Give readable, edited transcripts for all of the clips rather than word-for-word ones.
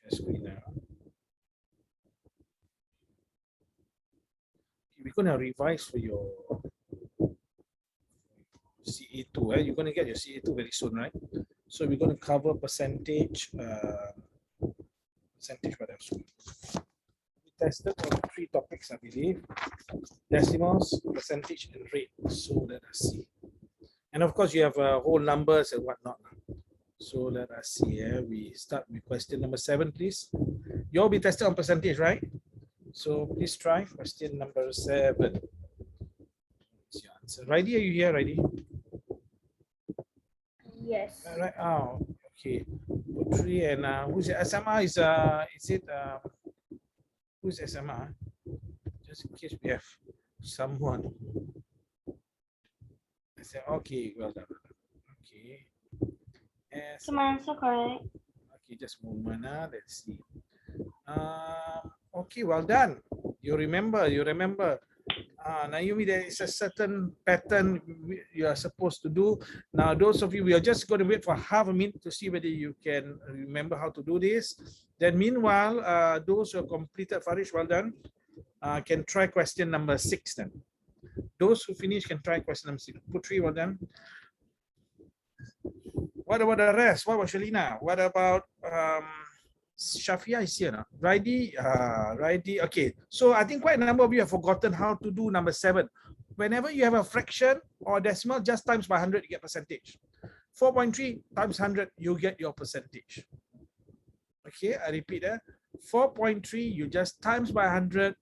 share screen now. We're going to revise for your CA2. You're going to get your CA2 very soon, right? So we're going to cover percentage, percentage what else? We tested on 3 topics, I believe. Decimals, percentage, and rate. So let us see. And of course, you have whole numbers and whatnot. So let us see. We start with question number 7, please. You'll be tested on percentage, right? So please try question number 7. What's your answer? Righty, are you here, Righty? Yes. Right. Oh, okay. Putri and who's it? SMR is it who's SMR? Just in case we have someone. I said okay, well done. Okay. So my answer correct. Okay, just a moment. Let's see. Okay, well done. You remember. Naomi, there is a certain pattern you are supposed to do. Now, those of you, we are just going to wait for half a minute to see whether you can remember how to do this. Then meanwhile, those who have completed, Farish, well done, can try question number 6 then. Those who finish can try question number 6. Putri, well done. What about the rest? What about Shalina? What about Shafia is here now. Righty, okay. So I think quite a number of you have forgotten how to do number 7. Whenever you have a fraction or decimal, just times by 100, you get percentage. 4.3 times 100, you get your percentage. Okay, I repeat. 4.3, you just times by 100,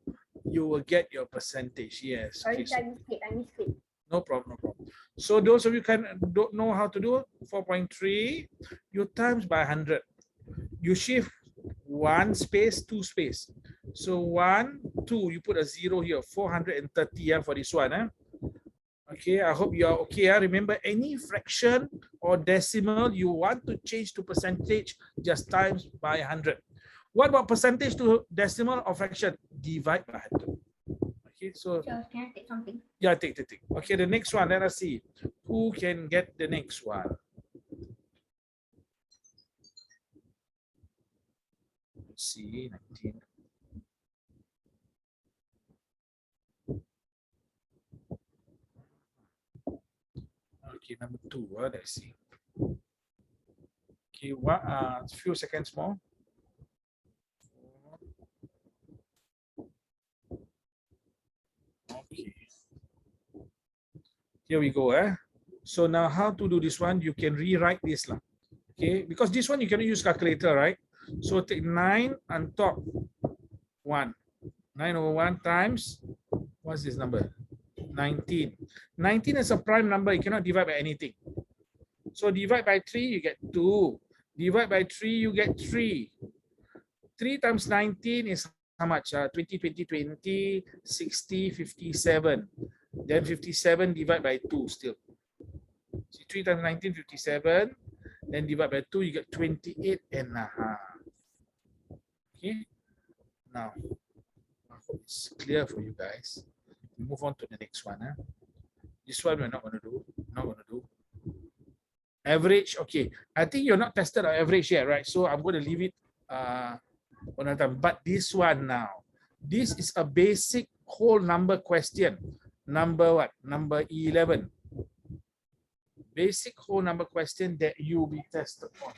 you will get your percentage. Yes. Sorry, Okay, so, I missed it. no problem. So those of you don't know how to do 4.3, you times by 100. You shift 1 space, 2 space. So 1, 2, you put a 0 here, 430 for this one. Okay, I hope you are okay. Remember, any fraction or decimal you want to change to percentage, just times by 100. What about percentage to decimal or fraction? Divide by 100. Okay, so can I take something? Yeah, take. Okay, the next one, let us see. Who can get the next one? Let's see, 19. Okay, number 2, let's see. Okay, a few seconds more. Okay. Here we go. So now how to do this one? You can rewrite this. Okay, because this one you cannot use calculator, right? So take 9 on top 1. 9 over 1 times, what's this number? 19. 19 is a prime number. You cannot divide by anything. So divide by 3, you get 2. Divide by 3, you get 3. 3 times 19 is how much? 20, 20, 20, 60, 57. Then 57 divided by 2 still. See, 3 times 19, 57. Then divide by 2, you get 28.5. Okay. Now, I hope it's clear for you guys. We move on to the next one. This one we're not going to do. Average. Okay. I think you're not tested on average yet, right? So I'm going to leave it another time. But this one now, this is a basic whole number question. Number what? Number 11. Basic whole number question that you will be tested on.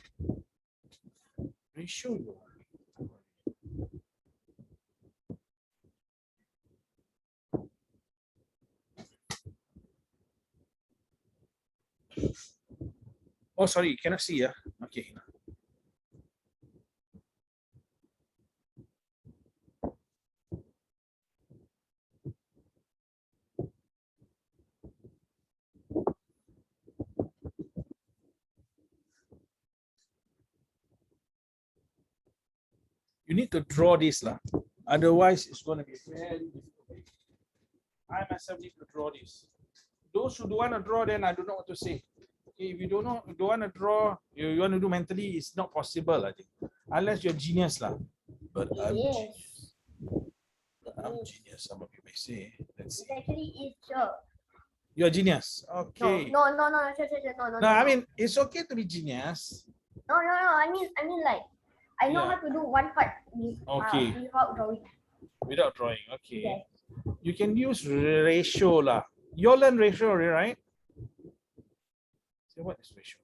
Are sure you are? Oh, sorry, you cannot see. Okay. You need to draw this. Otherwise, it's going to be very difficult. I myself need to draw this. Those who don't want to draw, then I don't know what to say. Okay, if you don't want to draw, you want to do mentally, it's not possible, I think. Unless you're genius. But I'm genius. Some of you may say. Let's see. It actually is sure. You're a genius. Okay. No. No, I mean, it's okay to be genius. No. I mean like I know Yeah. how to do one part Okay. without drawing. Without drawing. Okay. Yes. You can use ratio lah. You all learn ratio already, right? So what is ratio?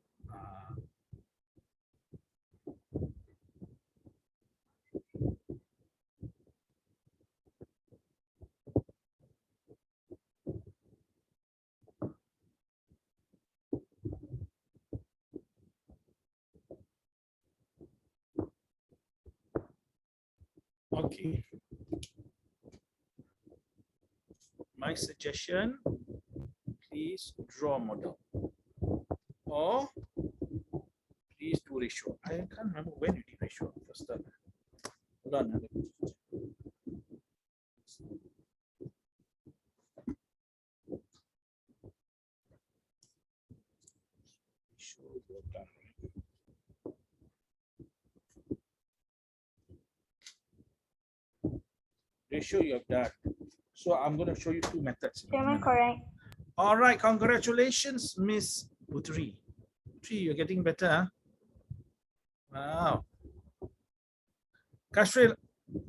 Okay. My suggestion, please draw model. Or please do ratio. I can't remember when you did ratio first time. Hold on. Ratio, you're done. Ratio you have done. So I'm going to show you two methods. Am I correct? All right, congratulations, Miss Putri. Putri, you're getting better. Huh? Wow. Kashril,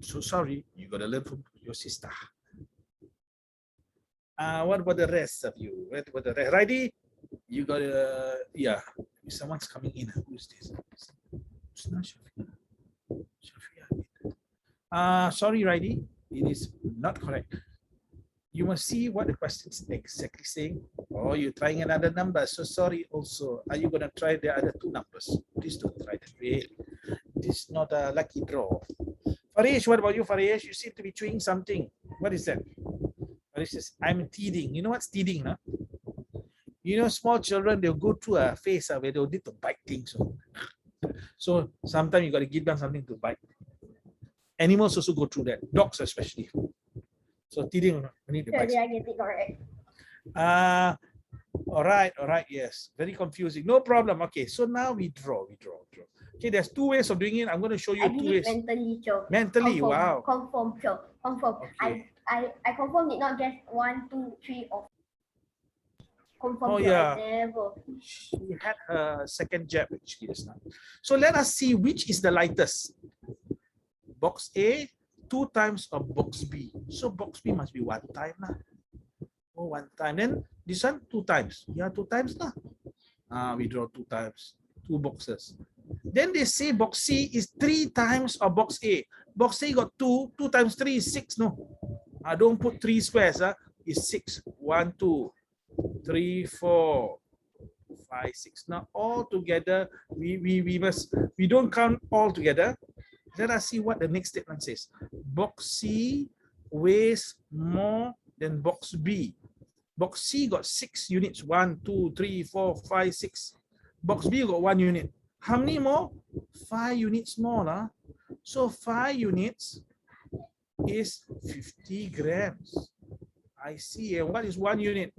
so sorry, you got to learn from your sister. What about the rest of you? What about the rest? Righty, you got to, yeah, someone's coming in. Who's this? It's not Shafia. Sorry, Righty, it is not correct. You must see what the question is exactly saying. Oh, you're trying another number. So sorry also. Are you going to try the other two numbers? Please don't try that way. This is not a lucky draw. Farish, what about you, Farish? You seem to be chewing something. What is that? Farish says, I'm teething. You know what's teething? Huh? You know, small children, they'll go through a phase where they'll need to bite things. So sometimes you got to give them something to bite. Animals also go through that. Dogs especially. So teething, we need to bite. Did I get it correct? All right, yes. Very confusing. No problem. Okay, so now we draw. Okay, there's two ways of doing it. I'm going to show you two ways. Mentally, Joe. Mentally, Confirm, wow. Confirm, Joe. Confirm. Okay. I confirm it, not just 1, 2, 3, or confirm. Oh, Joe. yeah. I never. She had her second jab actually just now. So let us see which is the lightest. Box A, 2 times of box B. So box B must be 1 time lah. Oh, 1 time. Then this one 2 times. Yeah, 2 times lah. We draw 2 times, 2 boxes. Then they say box C is 3 times of box A. Box A got 2. 2 times 3 is 6. No. Don't put 3 squares. It's 6. 1, 2, 3, 4, 5, 6. Now all together, we don't count all together. Let us see what the next statement says. Box C weighs more than box B. Box C got 6 units. 1, 2, 3, 4, 5, 6. Box B got 1 unit. How many more? 5 units more. Lah. So 5 units is 50 grams. I see. And what is 1 unit?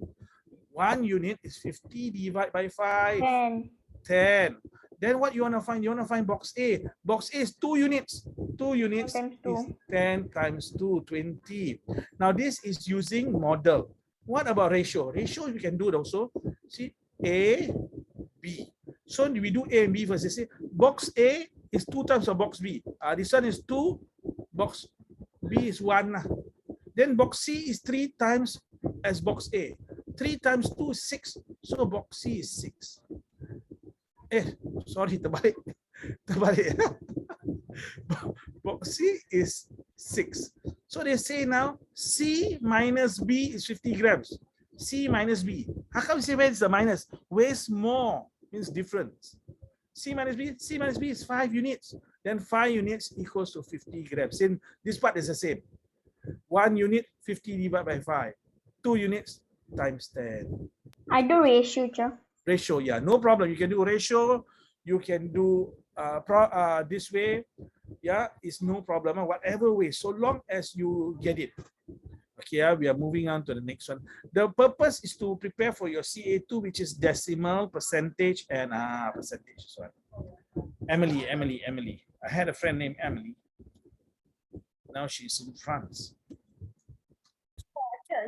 1 unit is 50 divided by 5. 10. 10. Then what you want to find? You want to find box A. Box A is 2 units. 2 units times is 2. 10 times 2, 20. Now this is using model. What about ratio? Ratio you can do it also. See, A, B. So we do A and B first. You see, box A is 2 times of box B. This one is 2. Box B is 1. Then box C is 3 times as box A. 3 times 2 is 6. So box C is 6. Sorry, terbalik. Box C is 6. So they say now C minus B is 50 grams. C minus B. How come you say where is the minus? Weighs more means difference. C minus B is 5 units. Then 5 units equals to 50 grams. In this part is the same. 1 unit 50 divided by 5. 2 units times 10. I do ratio, Joe. Ratio, yeah, no problem. You can do ratio. You can do this way. Yeah, it's no problem. Whatever way, so long as you get it. Okay, we are moving on to the next one. The purpose is to prepare for your CA2, which is decimal, percentage, and percentage. Sorry. Emily. I had a friend named Emily. Now she's in France.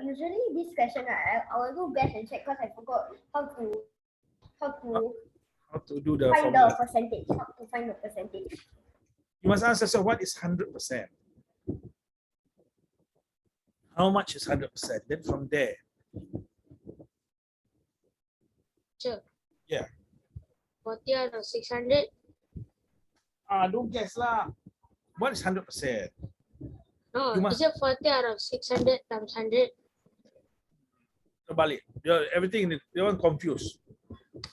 Usually this question, I will do best and check because I forgot how to do the find formula. the percentage. How to find the percentage. You must ask yourself, what is 100%? How much is 100%? Then from there, Sure. Yeah. 40 out of 600. don't guess lah. What is 100%? No, You must- is it 40 out of 600 times 100? Terbalik. Everything, you're confused.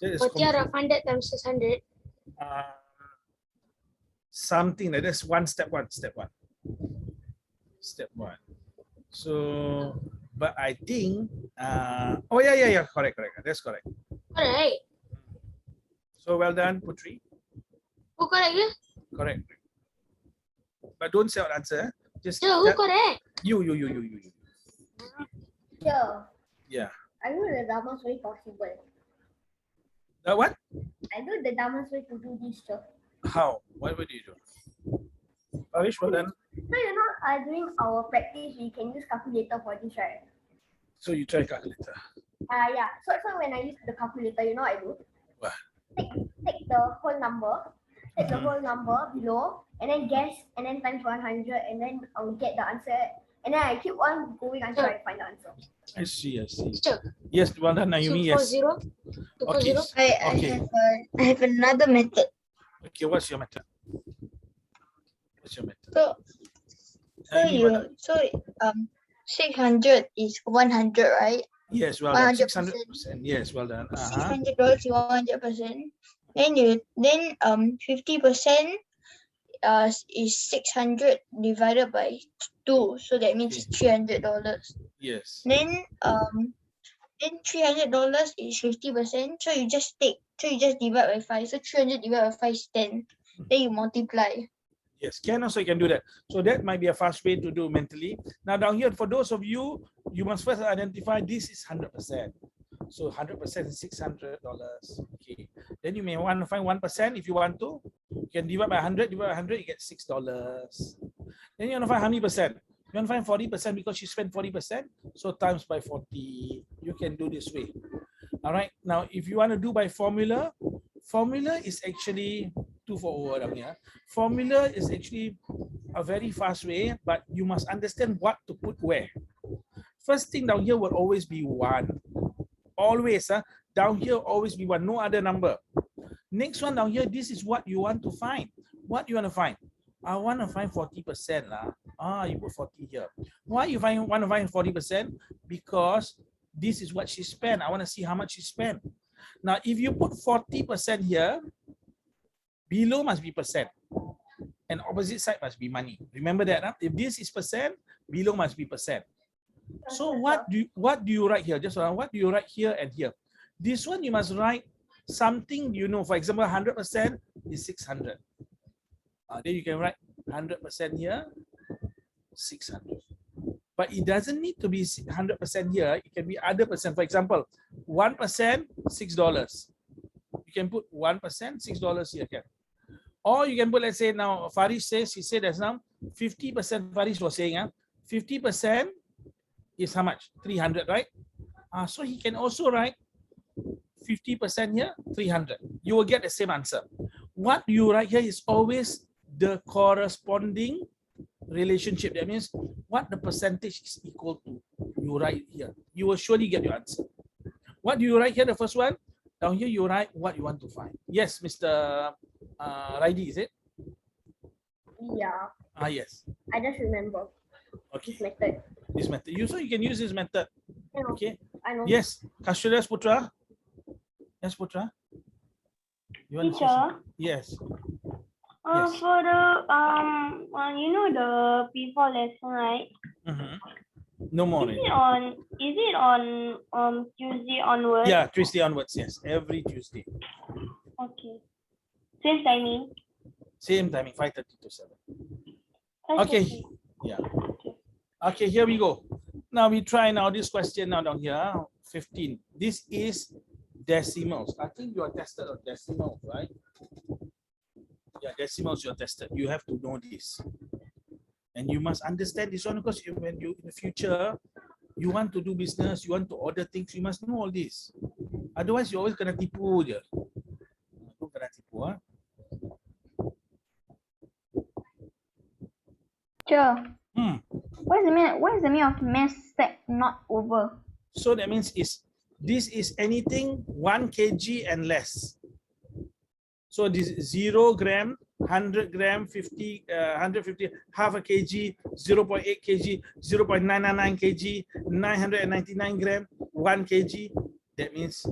That is 40 out of 100 times 600. Something like that's step one. So, but I think, oh yeah, correct. That's correct. Alright. So well done, Putri. Who correct ke? Correct. But don't say your answer. Just Sure, who tell- correct? you. Sure. Yeah. I know the dumbest way possible. What? I know the dumbest way to do this, sir. How? What would you do? Parish, well done. So during our practice, we can use calculator for this, right? So you try calculator. Yeah. So when I use the calculator, you know what I do? What? Take the whole number, the whole number below, and then guess, and then times 100, and then I'll get the answer. And then I keep on going until I find the answer. I see. Sure. Yes, well done, Naomi. Yes. 240. Okay. 240. Okay. I have another method. Okay, what's your method? So Anyone? 600 is 100, right? Yes, well done. 100%. 600%. Yes, well done. $600 is 100%. Then 50% is 600 divided by 2, so that means it's $300. Yes. Then $300 is 50%, so you just divide by 5. So 300 divided by 5 is 10. Then you multiply. Yes, can also you can do that. So that might be a fast way to do mentally. Now down here, for those of you, you must first identify this is 100%. So 100% is $600. Okay. Then you may want to find 1% if you want to. You can divide by 100, you get $6. Then you want to find how many percent? You want to find 40% because you spent 40%. So times by 40. You can do this way. All right. Now, if you want to do by formula, formula is actually 240 down here. Formula is actually a very fast way, but you must understand what to put where. First thing down here will always be 1. Always, down here always be 1, no other number. Next one down here, this is what you want to find. What you want to find? I want to find 40%. You put 40 here. Why you want to find 40%? Because this is what she spent. I want to see how much she spent. Now, if you put 40% here, below must be percent. And opposite side must be money. Remember that. If this is percent, below must be percent. So what do you write here? Just what do you write here and here? This one you must write something you know. For example, 100% is 600. Then you can write 100% here, 600. But it doesn't need to be 100% here. It can be other percent. For example, 1%, $6. You can put 1%, $6 here. Can. Or you can put, let's say now, Farish says, he said that's now 50%. Farish was saying, 50% is how much? 300, right? So he can also write 50% here, 300. You will get the same answer. What you write here is always the corresponding relationship. That means what the percentage is equal to. You write here. You will surely get your answer. What do you write here? The first one. Down here, you write what you want to find. Yes, Mr. Raidi, is it? Yeah. Yes. I just remember Okay. this method. This method. You can use this method. I know. Okay. I know. Yes. Kashurias Putra. Yes, Putra. You want to say Teacher, something? Yes. Yes. for the the P4 lesson, right? No more. Is it on Tuesday onwards? Yeah, Tuesday onwards. Yes, every Tuesday. Okay. Same timing. Same timing, 5:30 to 7. That's Okay. Yeah. Okay, here we go. Now we try now this question now down here, 15. This is decimals. I think you are tested on decimals, right? Yeah, decimals you are tested. You have to know this. And you must understand this one because when you in the future, you want to do business, you want to order things, you must know all this. Otherwise, you always kena tipu je. Tu kena tipu, Sure. What is the meaning of mass stack not over? So that means this is anything 1 kg and less. So this 0 gram, 100 gram, 50, 150, half a kg, 0.8 kg, 0.999 kg, 999 gram, 1 kg. That means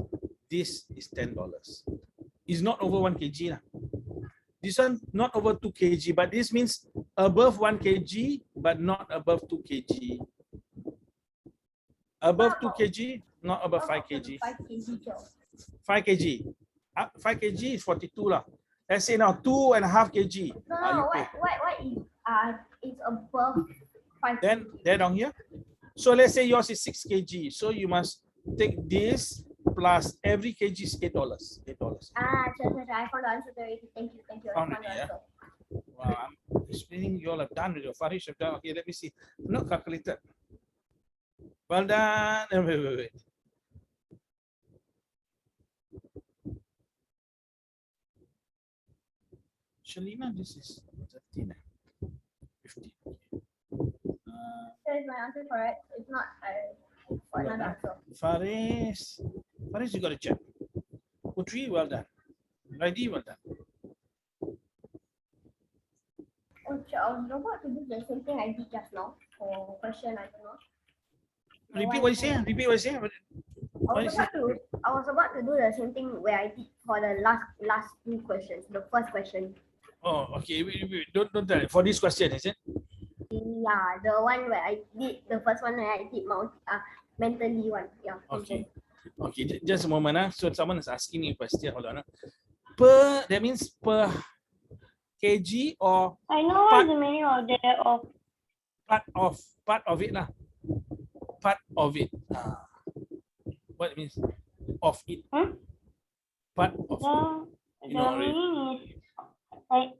this is $10. It's not over 1 kg. This one not over 2 kg, but this means above 1 kg, but not above 2 kg. Above 2 kg, not above 5 kg. 5 kg job. 5 kg. 5 kg is 42 lah. Let's say now 2.5 kg. No, what is it's above 5 Then kg. there down here. So let's say yours is 6 kg. So you must take this plus every kg is $8. $8. Sure, I found the answer already. Thank you. I Found found it, the yeah. answer. Wow, I'm explaining you all have done with your Farish have done. Okay, let me see. Not calculated. Well done. Wait. Shalina, this is 13. 15. So is my answer correct? If not, I for another answer. Faris, you got to check. Putri, well done. Raidi, well done. Oh, sure, I was about to do the same thing I did just now for question, I don't know. Repeat what you say. Repeat what you say. I was about to do the same thing where I did for the last two questions. The first question. Oh, okay. Wait. Don't tell it. For this question, is it? Yeah, the one where I did the first one where I did mentally one. Yeah. Okay. Okay, just a moment. So someone is asking me a question. Hold on. Per, that means per kg or I know what's the meaning of that of. part of it lah. Part of it. What it means? Of it. Part of it. The meaning is like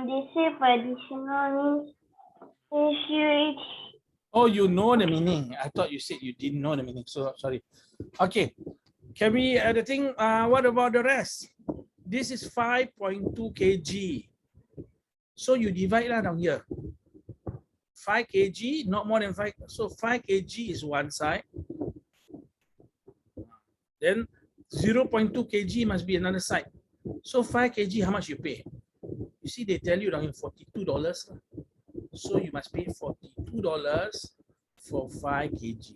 they say for additional means Oh, you know the meaning. I thought you said you didn't know the meaning. So sorry. Okay. Can we the thing? What about the rest? This is 5.2 kg. So you divide that down here. 5 kg, not more than 5. So 5 kg is one side. Then 0.2 kg must be another side. So 5 kg, how much you pay? You see, they tell you down here $42. So you must pay $42 for 5 kg.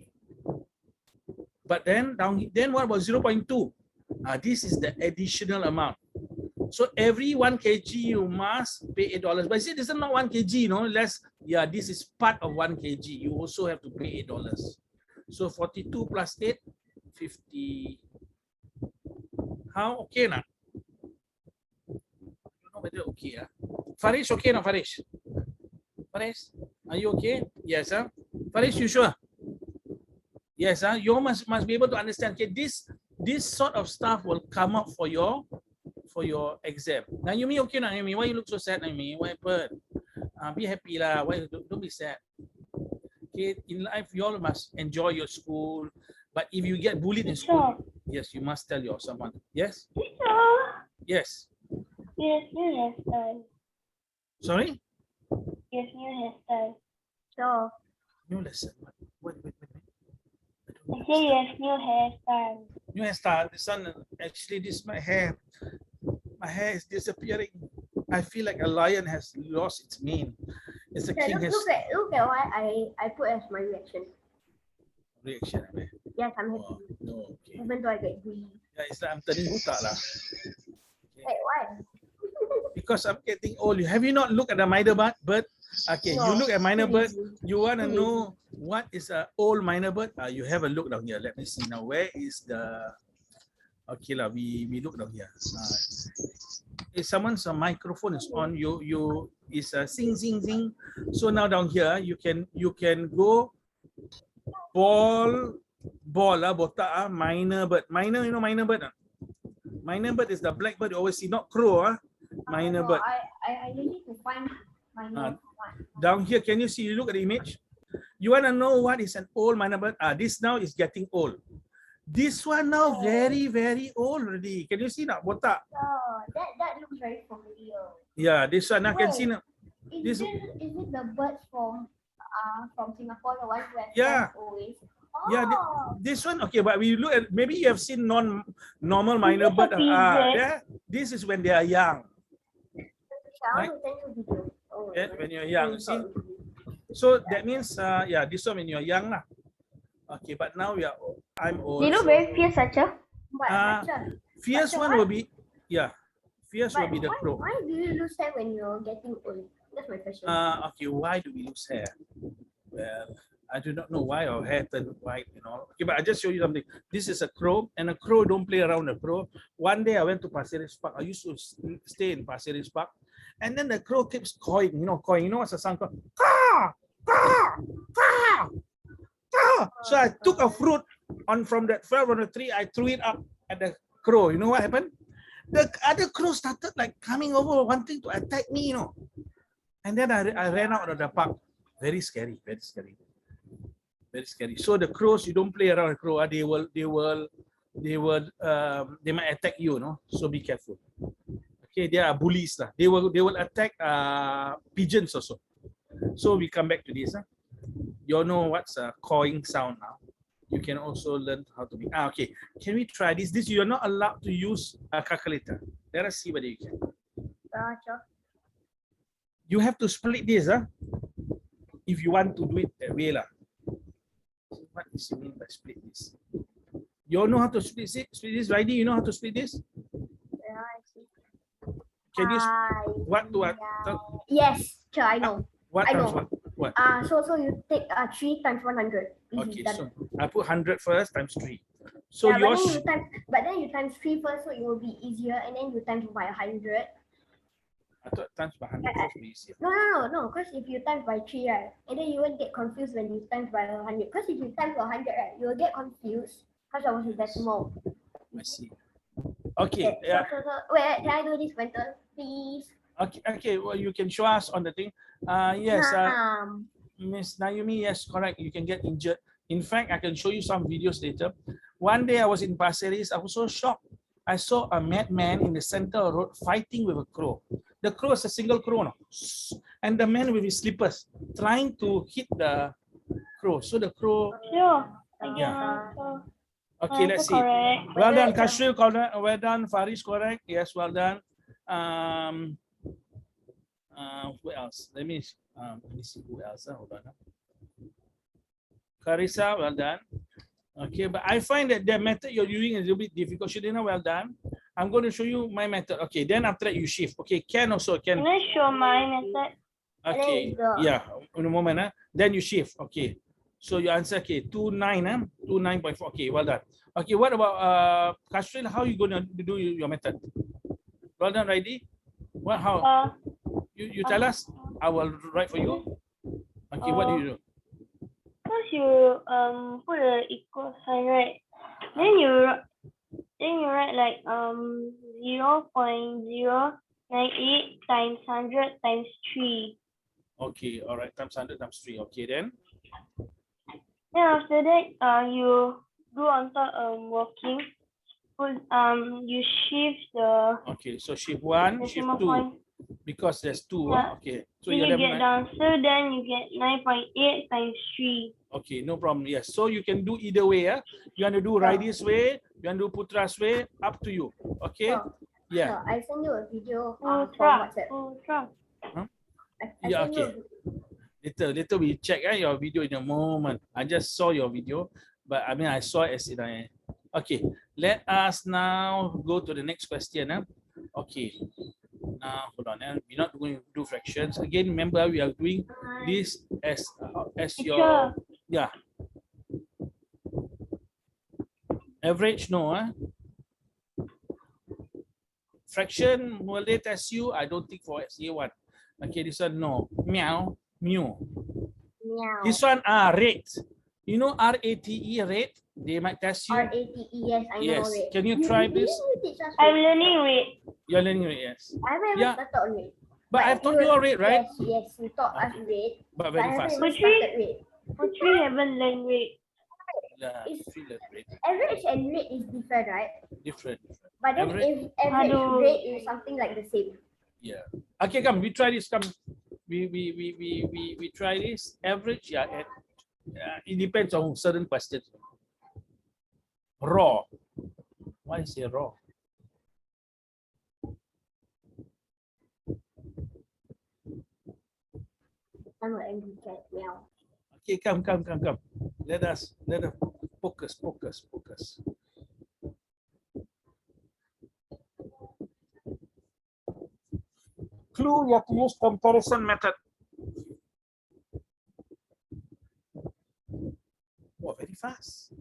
But then what about 0.2? This is the additional amount. So every 1 kg you must pay $8. But see, this is not 1 kg, no less. Yeah, this is part of 1 kg. You also have to pay $8. So 42 plus 8, 50. How okay now? I don't know whether okay. Farish, okay now, Farish? Farish, are you okay? Yes, huh? Farish, you sure? Yes, huh? You must be able to understand. Okay, this sort of stuff will come up for your exam. Naomi, okay, Naomi? Why you look so sad, Naomi? What happened? Be happy lah. Why don't be sad? Okay, in life you all must enjoy your school. But if you get bullied in school, yes, you must tell your someone. Yes. Yes. Yes, new hairstyle. Sorry. Yes, new hairstyle. So New lesson. Wait. I say yes, new hairstyle. New hairstyle. This one, actually, this my hair. My hair is disappearing. I feel like a lion has lost its mane. It's a king has look at what I put as my reaction. reaction. Yes, I'm happy. Oh, no, okay. Even though I get bullied. Yeah, it's like I'm turning buta lah. Wait, why? Because I'm getting old. Have you not looked at the minor bird? Okay, you look at minor bird. You want to know what is an old minor bird? You have a look down here. Let me see now. Where is the? Okay lah. We look down here. If someone's microphone is on, you is sing. So now down here you can go ball botak minor bird. Minor, you know minor bird. Minor bird is the black bird you always see, not crow. Minor bird. I need to find minor one. Down here, can you see? You look at the image. You want to know what is an old minor bird? This now is getting old. This one now very, very old already. Can you see now? Botak. That looks very familiar. Yeah, this one I can see now. Is This- is it the birds from Singapore, the ones where Yeah. flies always? Yeah, Oh, This one, okay, but we look at, maybe you have seen normal minor it a bird. pigeon? Yeah, this is when they are young. I want to send you a video. Oh, Yeah, my when you're God. young, you see. So that means, yeah, this one when you're young lah. Okay, but now I'm old. They look so- very fierce, Acha. But, Ah, Acha, Fierce but one will be, yeah, fierce will but be the crow. why do you lose hair when you're getting old? That's my question. Okay, why do we lose hair? Well, I do not know why our hair turned white, you know. Okay, but I just show you something. This is a crow, and a crow don't play around the crow. One day I went to Pasir Ris Park. I used to stay in Pasir Ris Park, and then the crow keeps cawing. You know, cawing. You know what's the sound called? Caw, caw, caw, caw. So I took a fruit from the tree. I threw it up at the crow. You know what happened? The other crow started like coming over, wanting to attack me. You know, and then I ran out of the park. Very scary. Very scary. Very scary. So the crows, you don't play around with crow. They might attack you, no? So be careful. Okay, they are bullies lah. They will attack pigeons also. So we come back to this. You all know what's a cawing sound now. You can also learn how to be. Okay. Can we try this? This you are not allowed to use a calculator. Let us see whether you can. Acha. You have to split this, if you want to do it that way lah. What is it mean by split this? You all know how to split this, Ridey? You know how to split this? Yeah, I see. Can you what to what? Yes, sure, I know. What I times know. what? So you take 3 times 100. Easy, Okay, done. so I put 100 first times 3. So yeah, yours, but then you times 3 first, so it will be easier, and then you times by 100. I thought times by 100 first will be easier. No. Because if you times by 3, right, and then you won't get confused when you times by 100. Because if you times by 100, right, you will get confused because I was a decimal. I see. Okay, yeah. So, wait, can I do this better, please? Okay. Well, you can show us on the thing. Yes, Miss Naomi, yes, correct. You can get injured. In fact, I can show you some videos later. One day I was in Pasir Ris. I was so shocked. I saw a madman in the center of the road fighting with a crow. The crow is a single crow, no? And the man with his slippers trying to hit the crow. So the crow, Sure. Yeah. So, okay, let's see. correct. Well done, Kashril. Well done, Faris, correct. Yes, well done. Who else? Let me see who else. Hold on. Carissa, well done. Okay, but I find that the method you're using is a little bit difficult. Shirina, well done. I'm going to show you my method. Okay, then after that you shift. Okay, Ken also can. Can I show my method? Okay, yeah, in a moment. Then you shift. Okay, so you answer. Okay, 29. 29.4. Okay, well done. Okay, what about Kashril? How you going to do your method? Well done, Ridey. What? How? You tell us. I will write for you. Okay, what do you do? First you put a equal sign, right? Then you write like 0.098 times 100 times 3. Okay, all right. Times 100 times 3. Okay, then. Then after that you do on top working. Put you shift the Okay, so shift 1, shift decimal 2. point. Because there's 2. Yeah. Okay, so Then you you get the answer. Then you get 9.8 times 3. Okay, no problem. Yes, so you can do either way. You want to do Ridey's way, you want to do Putra's way, up to you. Okay, Sure. yeah. So I send you a video Oh, from try. WhatsApp. Oh, try. I Yeah, send you okay. Later we check your video in a moment. I just saw your video, but I mean I saw it as in a. Okay, let us now go to the next question. Okay, now hold on. We're not going to do fractions again. Remember, we are doing this as your average. No, fraction. Will they test you? I don't think for SCA1. Okay, this one no. Meow, mew. meow. This one rate. You know RATE rate? They might test you. RATE, yes, I know Yes. it. Can you try this? You teach us I'm rate. learning rate. You're learning rate, yes. I haven't Yeah. even started on rate. But I've taught you a rate, right? Yes, you taught us rate. But But I very haven't fast. even Which rate? started rate. For 3 haven't learned rate. Yeah, It's- three letter rate. Average and rate is different, right? Different. But then Average- if average Aduh. rate is something like the same. Yeah. Okay, come. We try this. Come. we try this average. Yeah, it depends on certain questions. Raw. Why is it raw? I'm an angry cat. Meow. Okay, come. Let us focus. Clue, you have to use comparison method. Oh, very fast.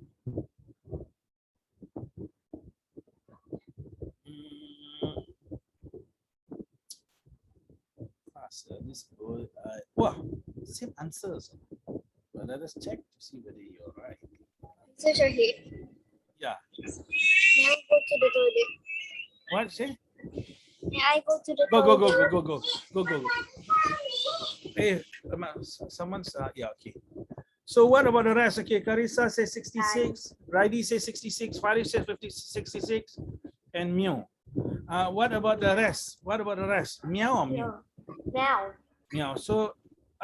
Faster. This boy. Wow, same answers. But let us check to see whether you're right. So Shahid, Yeah. may I go to the toilet? What say? May I go to the Go. toilet? Hey, someone's yeah, okay. So what about the rest? Okay, Carissa says 66, Raidi says 66, Farid says 66, and Mew. What about the rest? Meow or Mew? Meow. Meow. So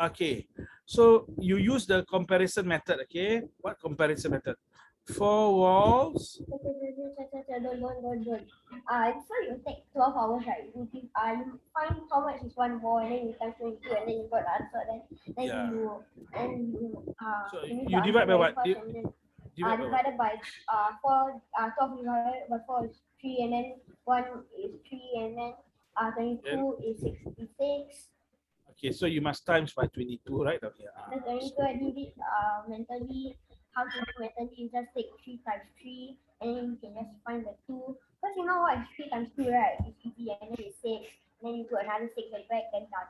okay. So you use the comparison method, okay? What comparison method? 4 walls. Don't. So you take 12 hours, right? You find how much is one wall, and then you times 22, and then you got the answer. Then Yeah. So finish you the divide by answer what? very fast, and then, Divide by what? divided by 4. 12 divided by 4 is 3, and then 1 is 3, and then 22 is 66. Okay, so you must times by 22, right? Okay. That's 22. I did it mentally. How to do mentally? You just take 3 times 3, and then you can just find the 2. Because you know what is 3 times 2, right? It's easy, and then it's 6. And then you put another 6 at the back, and done.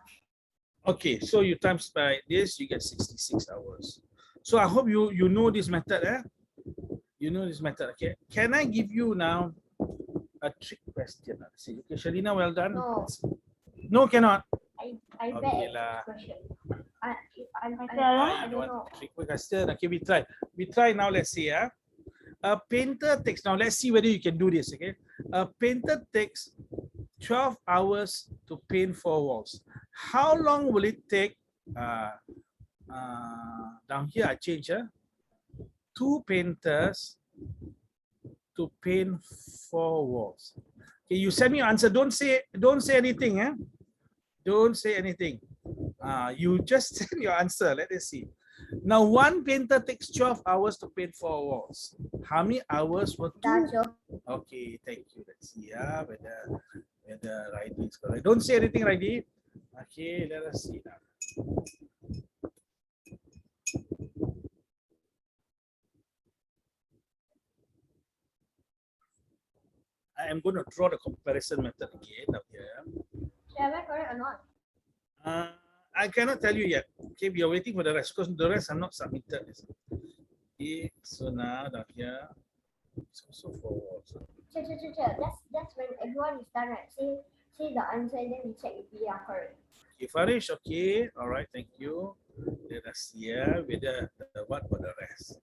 Okay, so you times by this, you get 66 hours. So I hope you know this method, eh? You know this method, okay? Can I give you now a trick question? Let's see. Okay, Shalina, well done. No. No, cannot. I bet Okay it's lah. this question. I I don't know. Trick question. Okay, we try. We try now. Let's see. A painter takes, now let's see whether you can do this. Okay. A painter takes 12 hours to paint 4 walls. How long will it take? Down here, I change. 2 painters to paint 4 walls. Okay, you send me your answer. Don't say anything. Don't say anything. You just send your answer. Let us see. Now, one painter takes 12 hours to paint 4 walls. How many hours were 2? That's your Okay, thank you. Let's see whether Raidi is correct. Don't say anything, Raidi. Okay, let us see now. I am going to draw the comparison method again up here. am I correct or not? I cannot tell you yet. Okay, we are waiting for the rest because the rest are not submitted. Okay, so now down here, it's also 4 walls. That's when everyone is done, right? Say the answer, and then we check if we are correct. Okay, Farish, okay. All right, thank you. Let us see whether what about the rest.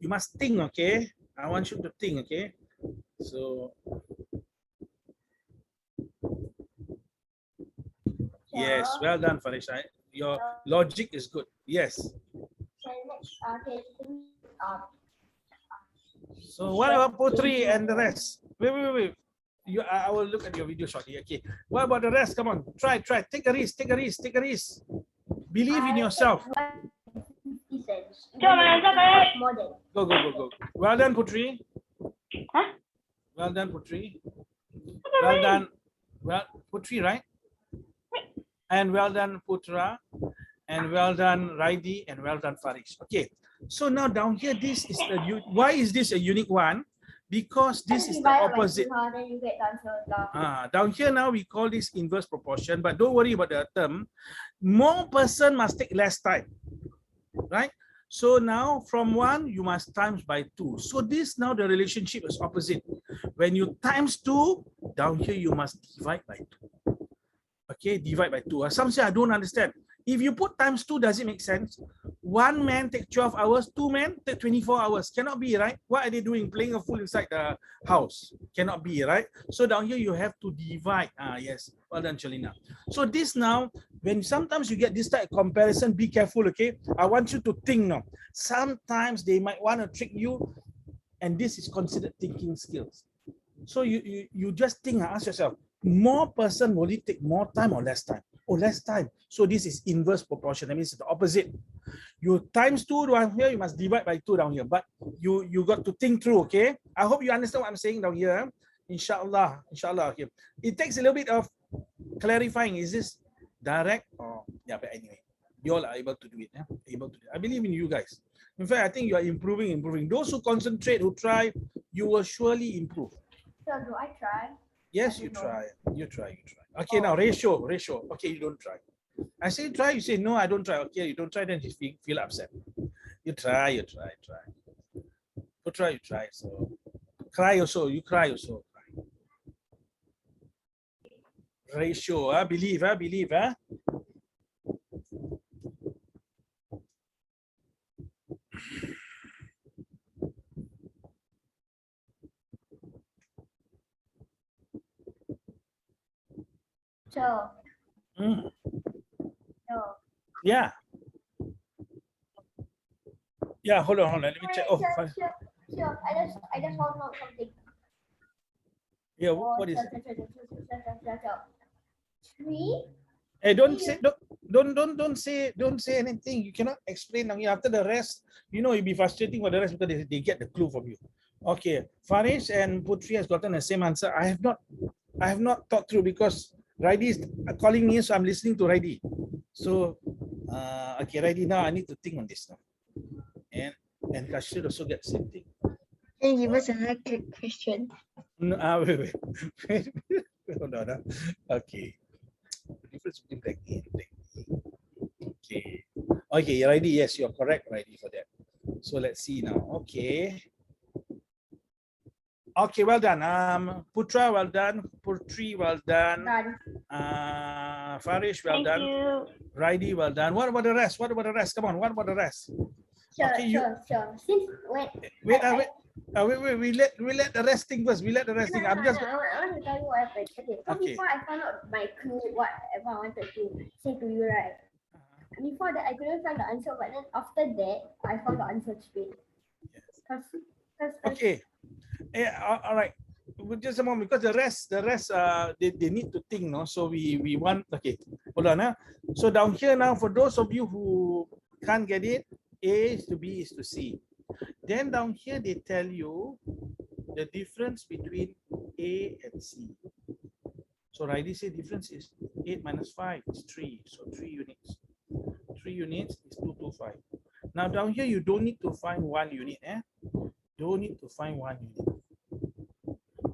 You must think, okay? I want you to think, okay? So, yes, well done, Farish. Your logic is good. Yes. So what about Putri and the rest? Wait. I will look at your video shortly. Okay. What about the rest? Come on, try. Take a risk. Believe in yourself. Go. Well done, Putri. Huh? Well done, Putri. Well done. Well, Putri, right? And well done, Putra. And well done, Raidi. And well done, Farish. Okay. So now down here, this is why is this a unique one? Because this is the opposite. Down here now we call this inverse proportion, but don't worry about the term. More person must take less time, right? So now from 1 you must times by 2. So this now the relationship is opposite. When you times 2, down here you must divide by 2. Okay, divide by 2. Some say I don't understand. If you put times 2, does it make sense? One man take 12 hours, two men take 24 hours. Cannot be, right? What are they doing? Playing a fool inside the house. Cannot be, right? So down here you have to divide. Yes. Well done, Chelina. So this now, when sometimes you get this type of comparison, be careful, okay? I want you to think now. Sometimes they might want to trick you, and this is considered thinking skills. So you just think, ask yourself, more person, will it take more time or less time? Oh, less time. So this is inverse proportion. That means it's the opposite. You times 2 down here, you must divide by 2 down here. But you got to think through, okay? I hope you understand what I'm saying down here. Inshallah, inshallah. Okay. It takes a little bit of clarifying. Is this direct or yeah? But anyway, you all are able to do it. Yeah? Able to do it. I believe in you guys. In fact, I think you are improving. Those who concentrate, who try, you will surely improve. So do I try? Yes, you try. You try. Okay, now ratio. Okay, you don't try. I say try, you say no, I don't try. Okay, you don't try, then you feel upset. You try. You try. So cry also, you cry also. Ratio, believe. So, Mm, so. yeah. Yeah, hold on. Let me check. Oh, fine. Sure. I just found out something. Yeah, what is it? Three. Hey, don't say anything. You cannot explain. After the rest, it'll be frustrating for the rest because they get the clue from you. Okay, Farish and Putri has gotten the same answer. I have not thought through because Raidi is calling me, so I'm listening to Raidi. So, okay, Raidi, now I need to think on this now. And Kashir also get the same thing. Can you give us another question? No, wait. Hold on. Okay. The difference between black A and black B. Okay, Raidi, yes, you're correct, Raidi, for that. So let's see now. Okay, well done. Putra, well done. Putri, well done. Farish, well Thank done. you. Raidi, well done. What about the rest? Come on, what about the rest? Sure. Okay, Since when? Wait. We let the rest think first. I want to tell you what happened. Okay, so Okay. before I found out my clue, whatever I wanted to say to you, right? Before that, I couldn't find the answer, but then after that, I found the answer straight. Yes. Cause Okay. All right. Just a moment, because the rest, they need to think, no? So we want. Okay, hold on. So down here now, for those of you who can't get it, A is to B is to C. Then down here they tell you the difference between A and C. So Raidi say difference is 8 minus 5 is 3. So 3 units. 3 units is 225. Now down here you don't need to find 1 unit. Don't need to find 1 unit.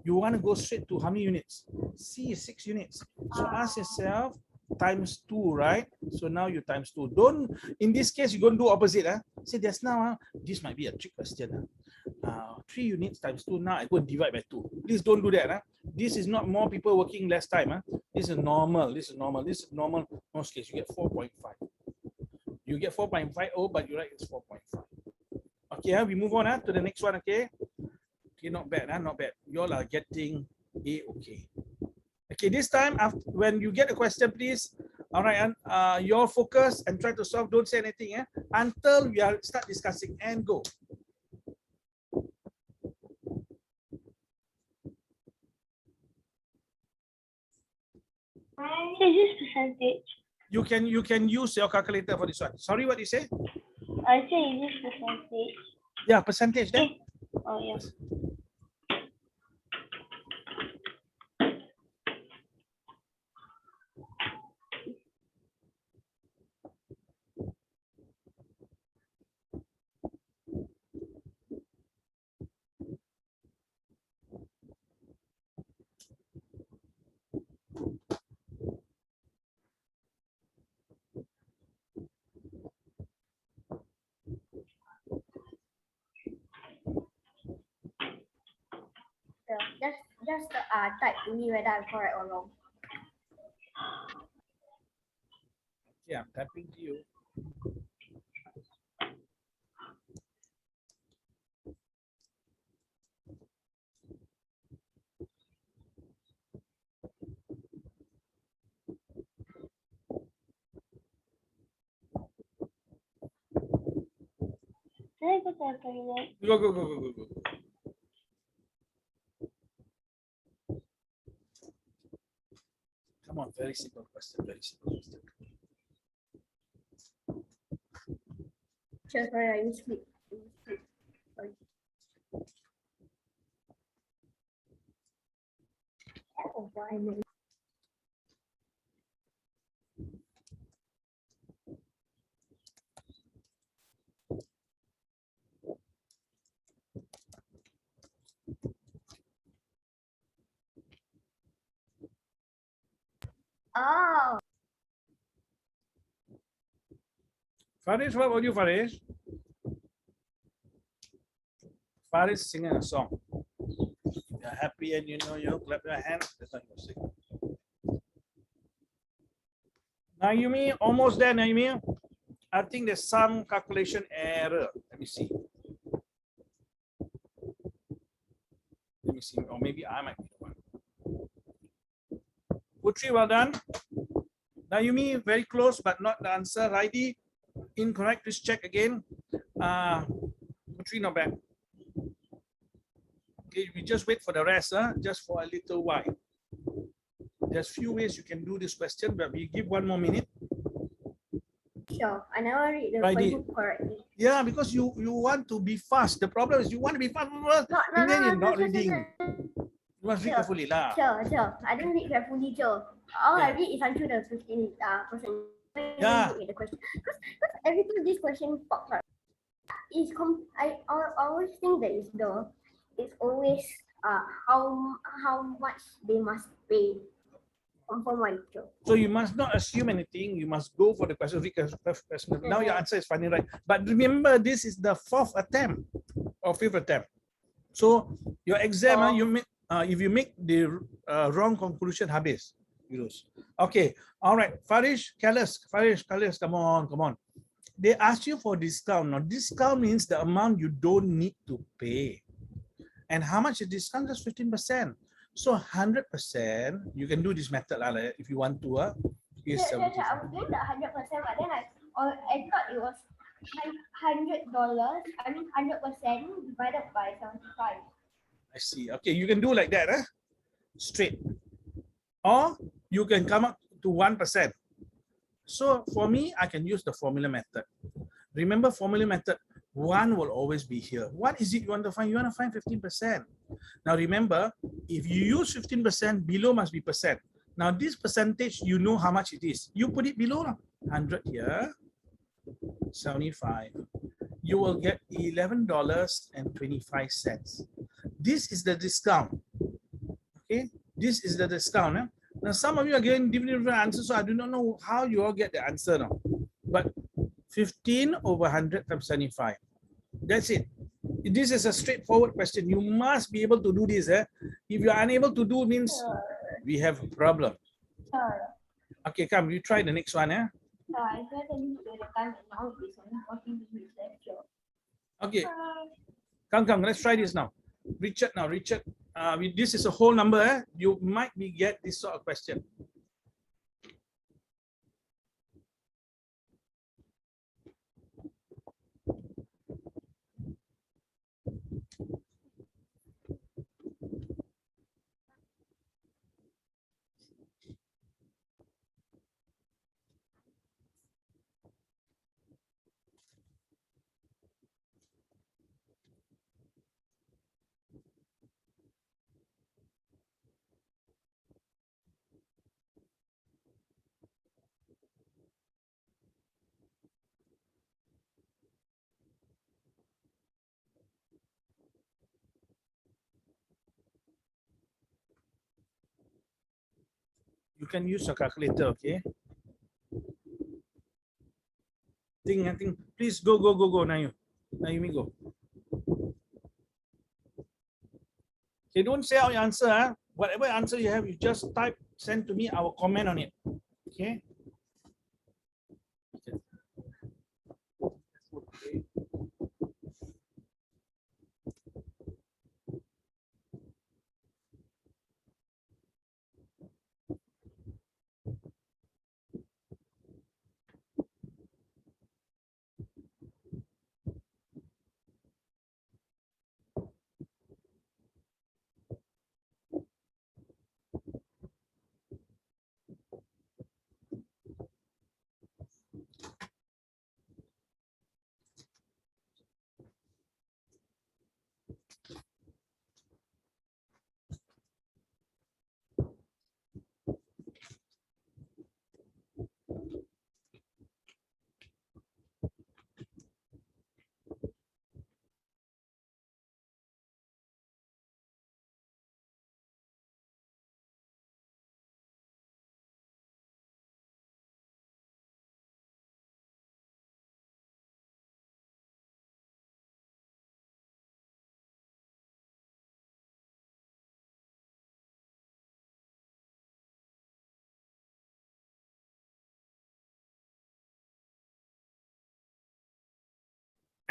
You want to go straight to how many units? C is 6 units. So ask yourself times 2, right? So now you times 2. Don't, in this case, you don't do opposite. Say just now, this might be a trick question. 3 units times 2. Now I go and divide by 2. Please don't do that. This is not more people working less time. This is normal. This is normal. Most cases, you get 4.5. You get 4.50, but you write it's 4.5. Okay, we move on to the next one. Okay, not bad. Not bad. You all are getting A. Okay. Okay, this time after, when you get a question, please. All right, and you all focus and try to solve. Don't say anything until we are start discussing and go. Is this percentage? You can use your calculator for this one. Sorry, what you say? I say is this percentage? Yeah, percentage then. Oh yeah. Just type to me whether I'm correct or wrong. Yeah, I'm typing to you. Can I go to the toilet? Go, go, go, go, go, go. Come on, very simple question, very simple question. Sure, sorry, I sleep. Sorry. Oh, why not? Oh, Faris, what about you, Faris? Faris singing a song. You're happy and you know you clap your hands. That's not your sing. Naomi, almost there, Naomi. I think there's some calculation error. Let me see. Let me see. Or maybe I might be the one. Putri, well done. Naomi, very close, but not the answer. Raidi, incorrect. Please check again. Putri, not bad. Okay, we just wait for the rest, just for a little while. There's few ways you can do this question, but we give 1 more minute. sure. I never read the Right, question correctly. Yeah, because you want to be fast. The problem is you want to be fast, and then you're not reading. You must read Sure. carefully, lah. Sure. I didn't read carefully, sure. All I Yeah. read is until the 15%. Yeah. Look at the question. Because every time this question pops up, I always think that it's always how much they must pay. Confirm one, sure. So you must not assume anything. You must go for the question. Read the question. Now your answer is finally right. But remember, this is the 4th attempt or 5th attempt. So your exam, you make if you make the wrong conclusion, habis. You lose. Okay. All right. Farish, Kalis, come on. They ask you for discount. Now, discount means the amount you don't need to pay. And how much is discount? Just 15%. So 100%, you can do this method if you want to. Is I was doing the 100%, but then I thought it was $100. I mean 100% divided by 75. I see. Okay, you can do like that, straight. Or you can come up to 1%. So for me, I can use the formula method. Remember, formula method, 1 will always be here. What is it you want to find? You want to find 15%. Now remember, if you use 15%, below must be percent. Now this percentage, you know how much it is. You put it below, 100 here, 75. You will get $11.25. This is the discount. Okay, this is the discount. Now some of you are getting different answers, so I do not know how you all get the answer now. But 15 over 100 times 75. That's it. This is a straightforward question. You must be able to do this. If you are unable to do, means we have a problem. Okay, come, you try the next one. I tried to look at the time and now it's only 14 minutes left. Sure. Okay, come, let's try this now. Richard, this is a whole number. You might get this sort of question. You can use a calculator, okay? Think. Please go, Naomi, go. Okay, don't say out your answer. Whatever answer you have, you just type, send to me, I will comment on it. Okay?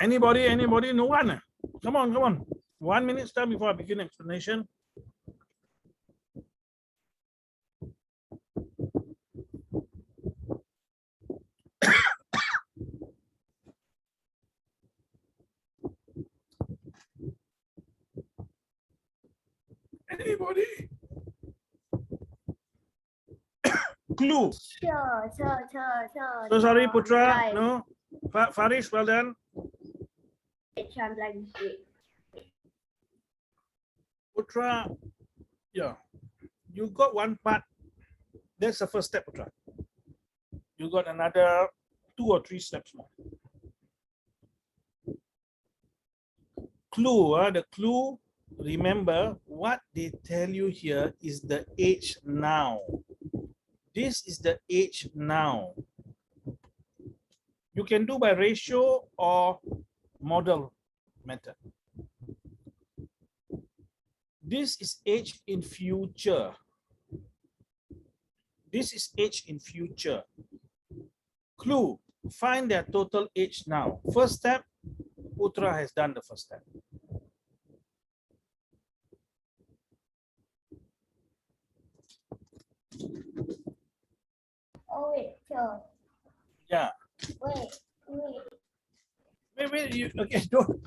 Anybody? No one. Come on. 1 minute time before I begin explanation. Anybody? Clue. Sure. So sorry, Putra. Right. No. Farish, well done. I'm like this. Putra, yeah. You got one part. That's the first step, Putra. You got another 2 or 3 steps more. Clue, the clue, remember what they tell you here is the age now. This is the age now. You can do by ratio or model method. This is age in future. This is age in future. Clue, find their total age now. First step, Putra has done the first step. Oh wait, sure. Yeah. Wait. Wait, you, okay, don't.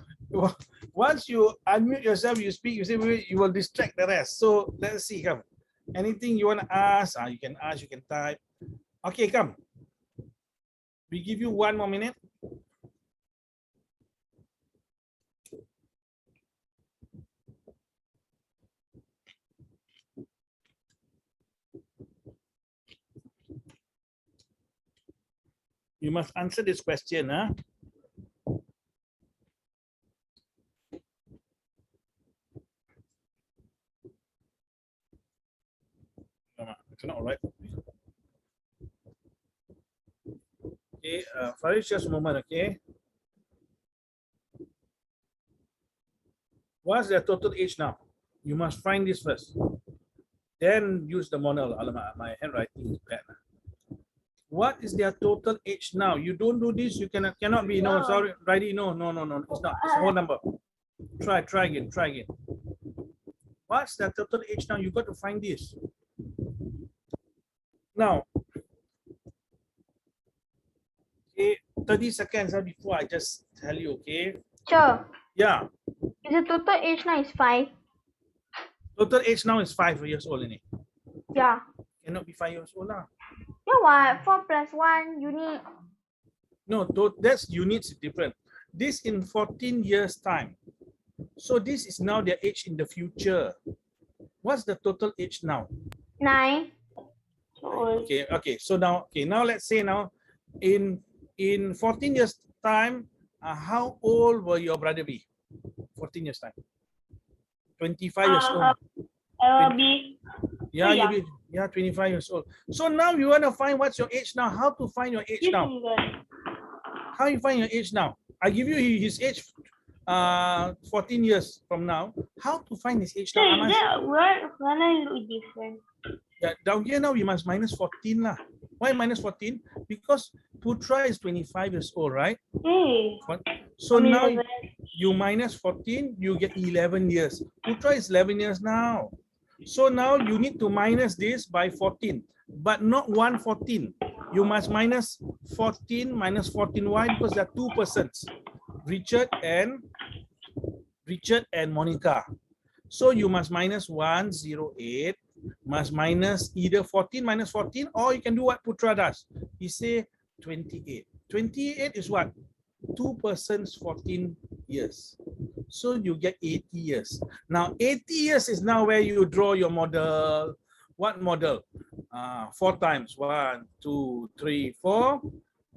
Once you unmute yourself, you speak, you say, wait, you will distract the rest. So let's see, come. Anything you want to ask, you can ask, you can type. Okay, come. We give you 1 more minute. You must answer this question, huh? It's not all right. Okay, Farish, just a moment, okay? What's their total age now? You must find this first. Then use the model. Alamak, my handwriting is bad. What is their total age now? You don't do this, you cannot be, no, sorry, righty, no, it's not, it's a whole number. Try again. What's their total age now? You got to find this. Now, okay, 30 seconds before I just tell you, okay? Sure. Yeah, Is the total age now is 5? total age now is 5 years old, innit? Yeah. Cannot be 5 years old lah. Yeah, what? 4 plus 1, you need. No, that's units different. This in 14 years time. So this is now their age in the future. What's the total age now? 9. So, Okay. So now, now let's say now, in 14 years time, how old will your brother be? 14 years time. 25 years old. I will be. Yeah, yeah. you be 25 years old. So now you want to find what's your age now. How to find your age now? How you find your age now? I give you his age 14 years from now. How to find his age now? When I look different. Yeah, down here now we must minus 14 lah. Why minus 14? Because Putra is 25 years old, right? Hey. So now you minus 14, you get 11 years. Putra is 11 years now. So now you need to minus this by 14, but not 114. You must minus 14 minus 14. Why? Because there are 2 persons, Richard and Monica. So you must minus 108, must minus either 14 minus 14, or you can do what Putra does. He say 28. 28 is what? 2 persons, 14 years. So you get 80 years. Now 80 years is now where you draw your model. What model? 4 times. 1, 2, 3, 4.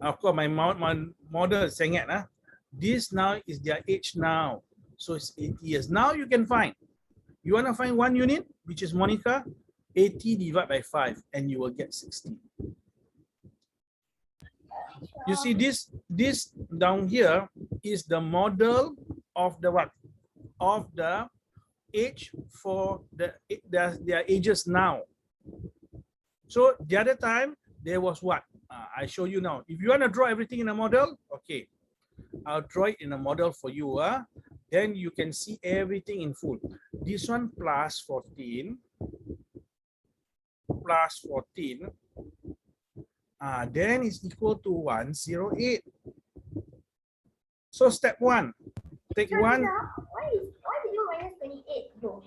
Of course, my model is saying it. This now is their age now. So it's 80 years. Now you can find. You want to find 1 unit, which is Monica. 80 divided by 5, and you will get 60. You see this down here is the model of the what? Of the age for their ages now. So the other time there was what? I show you now. If you want to draw everything in a model, okay. I'll draw it in a model for you. Then you can see everything in full. This one plus 14. Plus 14. Then it's equal to 108. So step 1. Take 1. Why did you minus 28 though?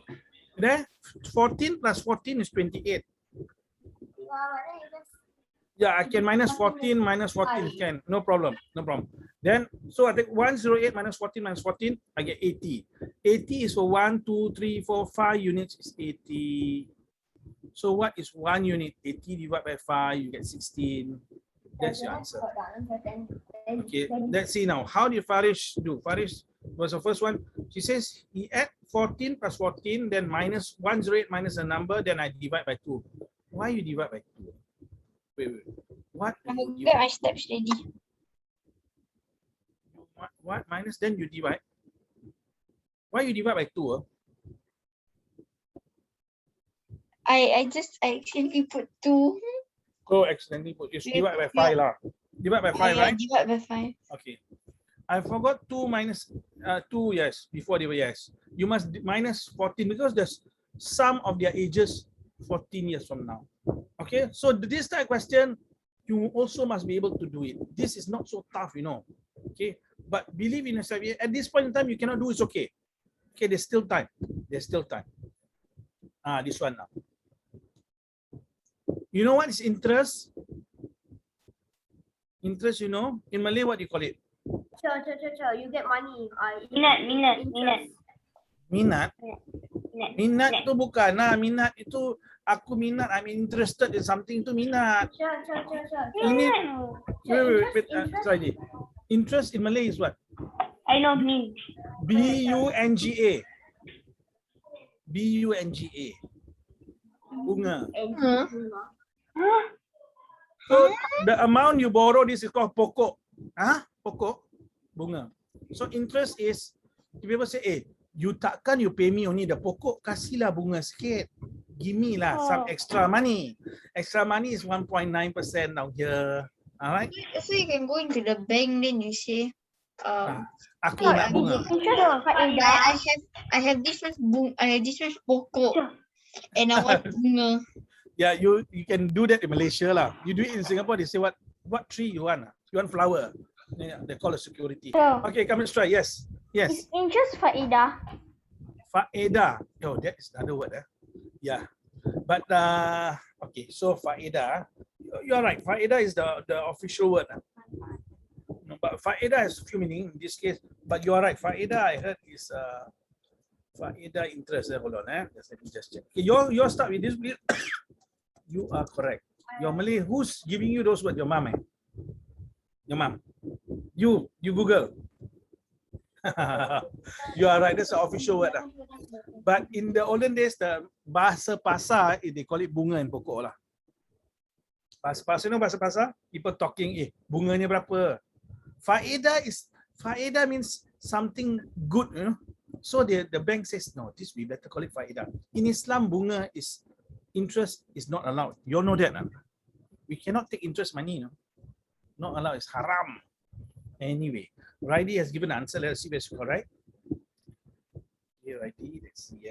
There, 14 plus 14 is 28. Then you just Yeah, I can minus 14 minus 14 can. No problem. No problem. Then, so I take 108 minus 14 minus 14, I get 80. 80 is for 1, 2, 3, 4, 5 units is 80. So what is 1 unit? 80 divided by 5, you get 16. That's your answer. Okay, let's see now. How did Farish do? Farish was the first one. She says he add 14 plus 14, then minus 108 minus a number, then I divide by 2. Why you divide by 2? Wait. What? I get my steps ready. What minus? Then you divide. Why you divide by 2? I accidentally put 2. Oh, accidentally put. You divide by 5 lah. Divide by 5, right? Divide by 5. Okay. I forgot 2 minus 2. Yes, before they were yes. You must minus 14 because the sum of their ages 14 years from now. Okay, so this type of question you also must be able to do it. This is not so tough, you know. Okay, but believe in yourself. At this point in time, you cannot do it's okay. Okay, there's still time. There's still time. This one now. You know what is interest? Interest, you know, in Malay, what do you call it? Sure. You get money. Minat. Minat. Minat tu bukan. Minat itu aku minat. I'm interested in something tu minat. Sure. Ini wait. Try this. Interest in Malay is what? I know mean. B-U-N-G-A. B-U-N-G-A. Bunga. So the amount you borrow, this is called pokok. Pokok, bunga. So interest is, people say, you takkan you pay me only the pokok, kasihlah bunga sikit. Give me lah some extra money. Extra money is 1.9% down here. Alright? So you can go into the bank, then you say, Aku nak bunga. I have this much pokok, and I want bunga. Yeah, you can do that in Malaysia lah. You do it in Singapore, they say what tree you want? You want flower? Yeah, they call it security. Okay, come let's try. Yes. Is interest faedah? Faedah. Oh, that is another word. Yeah. But okay, so faedah. You're right. Faedah is the official word. But faedah has a few meaning in this case. But you're right. Faedah I heard is faedah interest. Hold on. Let me just check. Okay, you start with this. You are correct. Your Malay, who's giving you those words? Your mom, Your mom. You Google. You are right. That's the official word. But in the olden days, the bahasa pasar, they call it bunga and pokok lah. Bahasa pasar, you know bahasa pasar? People talking, bunganya berapa? Faedah means something good, you know. So the bank says, no, this we better call it faedah. In Islam, bunga is interest is not allowed. You all know that. We cannot take interest money. Not allowed. It's haram. Anyway, Raidi has given an answer. Let's see if it's correct. Here, Raidi. Let's see.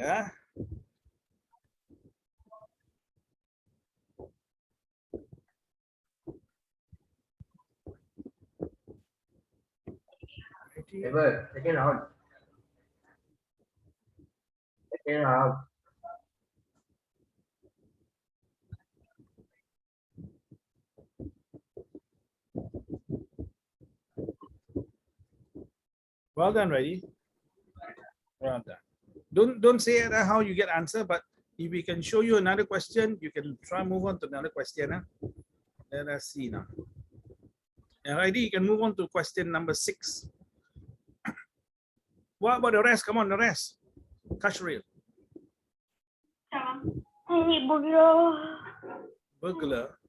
Second round. Well done, Raidi. Well done. Don't say how you get answer, but if we can show you another question, you can try move on to another question. Let us see now. Raidi, you can move on to question number 6. What about the rest? Come on, the rest. Kashril. Burglar.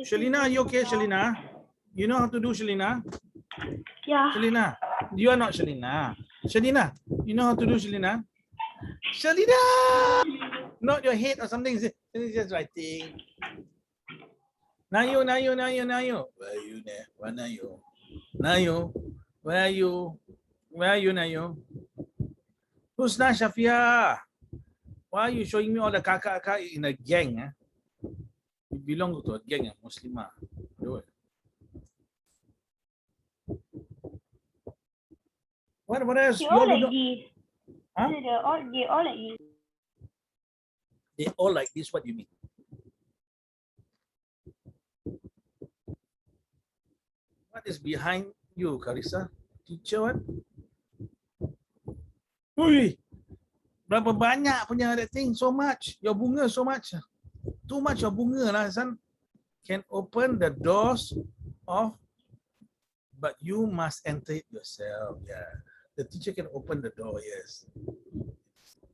Shalina, are you okay, Shalina? You know how to do, Shalina? Yeah. Shalina, you are not Shalina. Shalina, you know how to do, Shalina? Shalina! Not your head or something. It's just writing. Nayo. Where are you there? Where are you? Nayo, where are you? Where are you, Nayo? Husna Shafia. Why are you showing me all the kakak in a gang? Eh? You belong to a gang, Muslimah. Do it. What else? They You all all like don't- this. Huh? They all like this. They all like this. What do you mean? What is behind you, Carissa? Teacher what? Ui, berapa banyak punya that thing? So much. Your bunga so much. Too much your bunga lah, son. Can open the doors of, but you must enter it yourself. Yeah. The teacher can open the door, yes.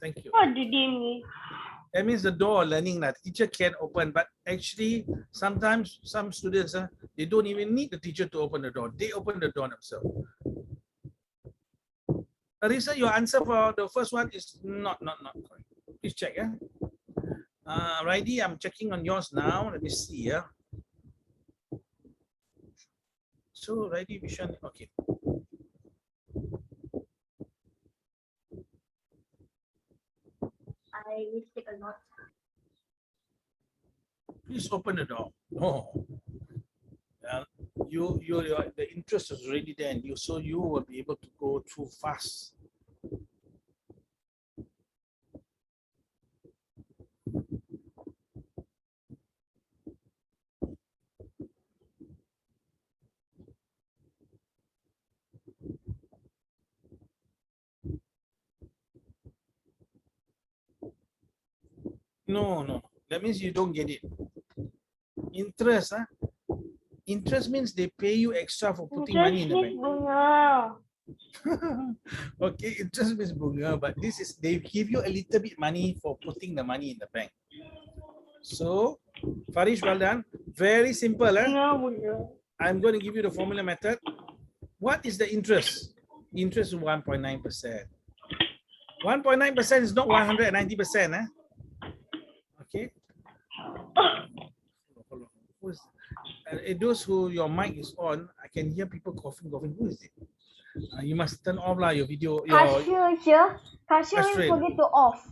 Thank you. What do they mean? That means the door learning that teacher can open, but actually sometimes some students they don't even need the teacher to open the door. They open the door themselves. Larissa, your answer for the first one is not correct. Please check. Yeah. Righty, I'm checking on yours now. Let me see. Yeah. So Righty, which one? Okay. I mistake a lot. Please open the door. Oh. The interest is already there, and you will be able to go through fast. No. That means you don't get it. Interest, interest means they pay you extra for putting money in the bank. Bunga. Okay, interest means bunga, but this is they give you a little bit money for putting the money in the bank. So, Farish, well done. Very simple. Bunga. I'm going to give you the formula method. What is the interest? Interest is 1.9%. 1.9% is not 190%. Okay. Hold on. Those who your mic is on, I can hear people coughing. Who is it? You must turn off your video. Cashier here. Cashier Astrid. forget to off.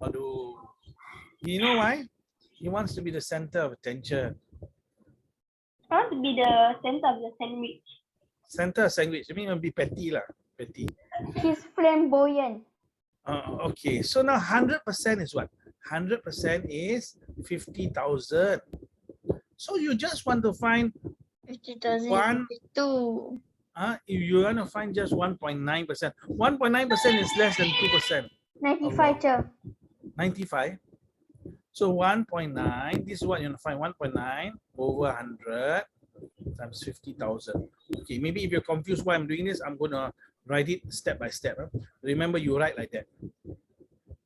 Aduh. You know why? He wants to be the center of attention. I want to be the center of the sandwich. Center of sandwich. I mean, it'll be petty lah. Petty. He's flamboyant. Okay. So now 100% is what? 100% is 50,000. So you just want to find 50,000 One. two. if you want to find just 1.9%. 1.9% is less than 2%. 95 je. 95. So 1.9, this is what you want to find. 1.9 over 100 times 50,000. Okay, maybe if you're confused why I'm doing this, I'm going to write it step by step. Remember, you write like that.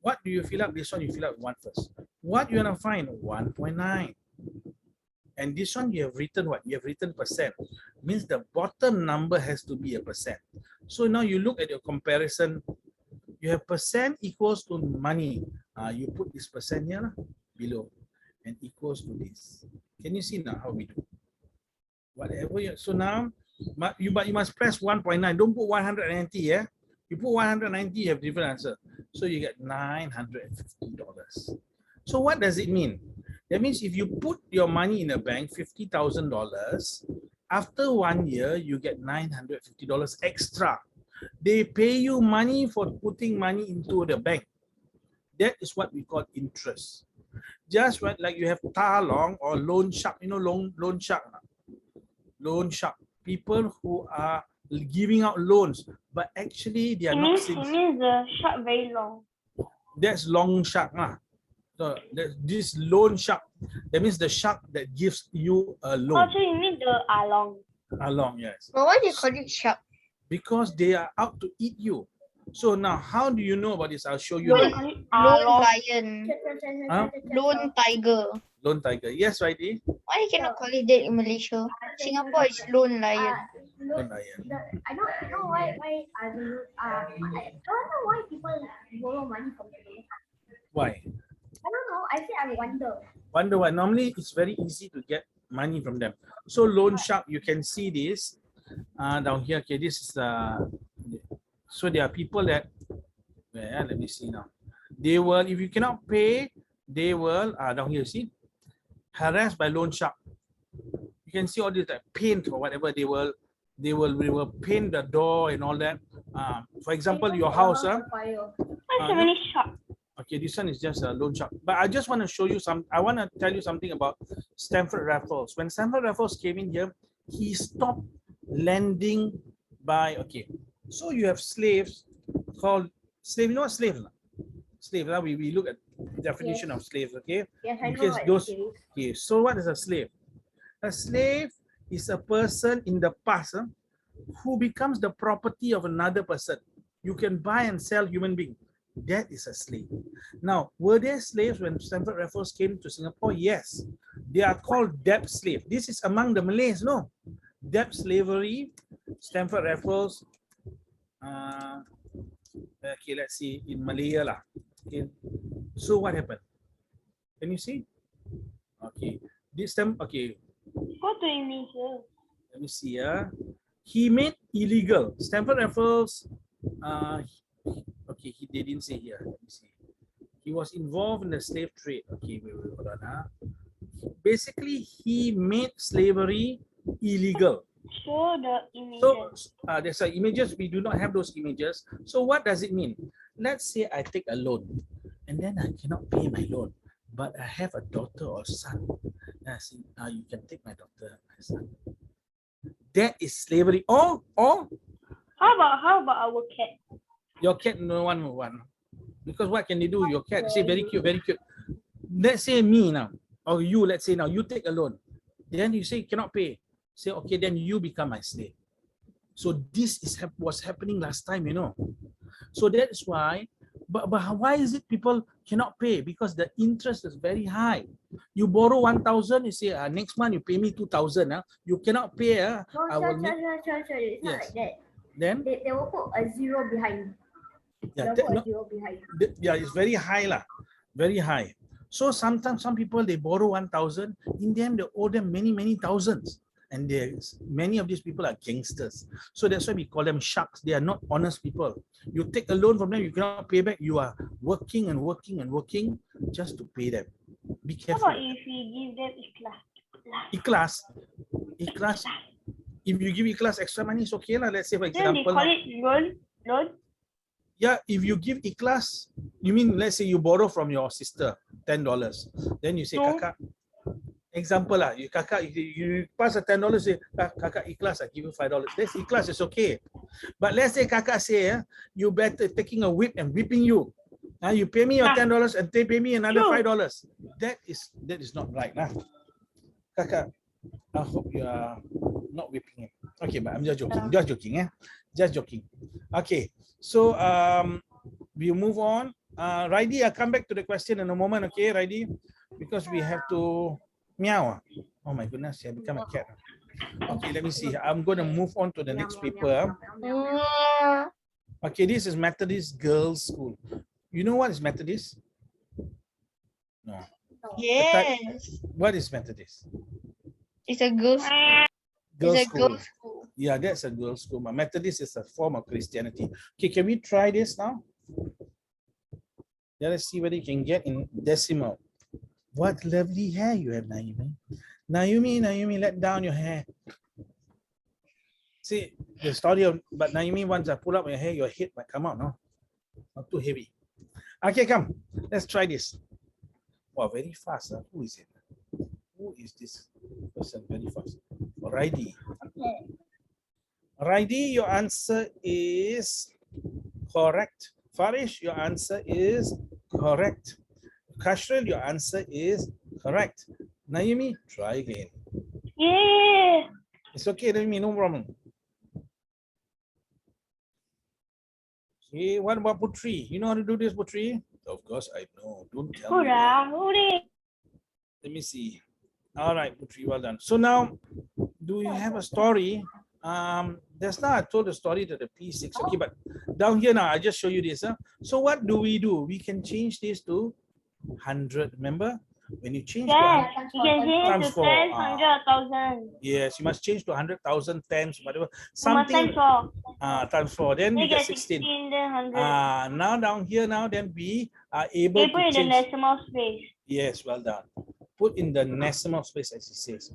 What do you fill up? This one you fill up 1 first. What you want to find? 1.9. And this one you have written what? You have written percent. Means the bottom number has to be a percent. So now you look at your comparison. You have percent equals to money. You put this percent here below and equals to this. Can you see now how we do? Whatever you, so now, but you must press 1.9. Don't put 190. Yeah, you put 190. You have different answer. So you get $950. So what does it mean? That means if you put your money in a bank, $50,000, after 1 year, you get $950 extra. They pay you money for putting money into the bank. That is what we call interest. Just like you have talong or loan shark, you know, loan shark. Loan shark. People who are giving out loans, but actually they are not. It means the shark very long. That's long shark. So this loan shark, that means the shark that gives you a loan. Oh, so you mean the along. Along, yes. But why do you call it shark? Because they are out to eat you. So now, how do you know about this? I'll show you. Why now. you call it Lone along? lion. Huh? Lone tiger. Lone tiger. Yes, righty. Why you cannot call it that in Malaysia? Singapore is lone lion. Lone lion. I don't know why I don't know why people borrow money from them. Why? I don't know. I wonder. Wonder why. Normally, it's very easy to get money from them. So loan shark, you can see this. Down here, okay, this is so there are people that, let me see now. They will, if you cannot pay, they will, down here, see, harassed by loan shark. You can see all this like paint or whatever, they will paint the door and all that. For example, your house, Why so many sharks? okay, this one is just a loan shark. But I just want to show you I want to tell you something about Stamford Raffles. When Stamford Raffles came in here, he stopped lending by, okay, so you have slaves called, slave, you know what slave? Slave, we look at the definition of slaves, okay? Yes, I know Because what those, it is. okay, so what is a slave? A slave is a person in the past who becomes the property of another person. You can buy and sell human being. That is a slave. Now, were there slaves when Stamford Raffles came to Singapore? Yes. They are called debt slave. This is among the Malays, no? Debt slavery, Stamford Raffles. Okay, let's see, in Malaya lah. Okay. So what happened? Can you see? Okay. This time, okay. What do you mean, sir? Let me see. He made illegal. Stamford Raffles. Okay, they didn't say here. Let me see. He was involved in the slave trade. Okay, wait, hold on. Basically, he made slavery illegal. Show the images. So there's some images. We do not have those images. So what does it mean? Let's say I take a loan, and then I cannot pay my loan, but I have a daughter or son. I say, you can take my daughter, my son. That is slavery. Or How about our cat? your cat, no one will want. Because what can they do? Your cat say very cute, very cute. Let's say me now, or you, let's say now, you take a loan. Then you say you cannot pay. Say, okay, then you become my slave. So this is was happening last time, you know. So that's why, but why is it people cannot pay? Because the interest is very high. You borrow 1,000, you say, next month you pay me 2,000. You cannot pay. No, I will make, it's not Yes. like that. then, They will put a zero behind. yeah, They'll put a zero behind. yeah, it's very high lah, very high. So sometimes some people they borrow 1,000, in the end they owe them many thousands, and many of these people are gangsters. So that's why we call them sharks. They are not honest people. You take a loan from them, you cannot pay back. You are working and working and working just to pay them. Be How careful. about if we give them Ikhlas. If you give ikhlas extra money, it's okay lah. Let's say for Then they example. call it loan. Yeah, if you give ikhlas, you mean, let's say you borrow from your sister $10, then you say, No. kakak, example lah, you pass a $10, say, kakak ikhlas, I give you $5. That's ikhlas, it's okay. But let's say kakak say, you better taking a whip and whipping you. You pay me your $10 and they pay me another $5. That is not right lah. Kakak, I hope you are not whipping him. Okay, but I'm just joking. Just joking. Okay. So we move on. Raidi, I'll come back to the question in a moment, okay, Raidi? Because we have to meow. Oh my goodness, I become a cat. Okay, let me see. I'm going to move on to the next paper. Okay, this is Methodist Girls' School. You know what is Methodist? No. Yes. What is Methodist? It's a girls' school. Girls' It's a school. girls' school. Yeah, that's a girls' school. But Methodist is a form of Christianity. Okay, can we try this now? Let us see whether you can get in decimal. What lovely hair you have, Naomi. Naomi, let down your hair. See, the story of, but Naomi, once I pull up your hair, your head might come out, no? Not too heavy. Okay, come. Let's try this. Wow, very fast. Who is it? Who is this person very fast? Raidi. Raidi, your answer is correct. Farish, your answer is correct. Kashril, your answer is correct. Naomi, try again. Yeah. It's okay, Naomi, no problem. Okay, what about Putri? You know how to do this, Putri? Of course, I know. Don't tell me. that. Let me see. All right, Putri, well done. So now, do you have a story? Just now I told the story to the P6. Okay, but down here now, I just show you this. So what do? We can change this to 100. Remember, When you change to Yes, 100, you can change Times to four, 10, ah. 100, 1,000. yes, you must change to 100,000 times, whatever. You must Something times 4. times 4. Then Then you get 16. 16, then 100. Now down here now, then we are able They to put in the change. decimal space. Yes, well done. Put in the decimal space as it says.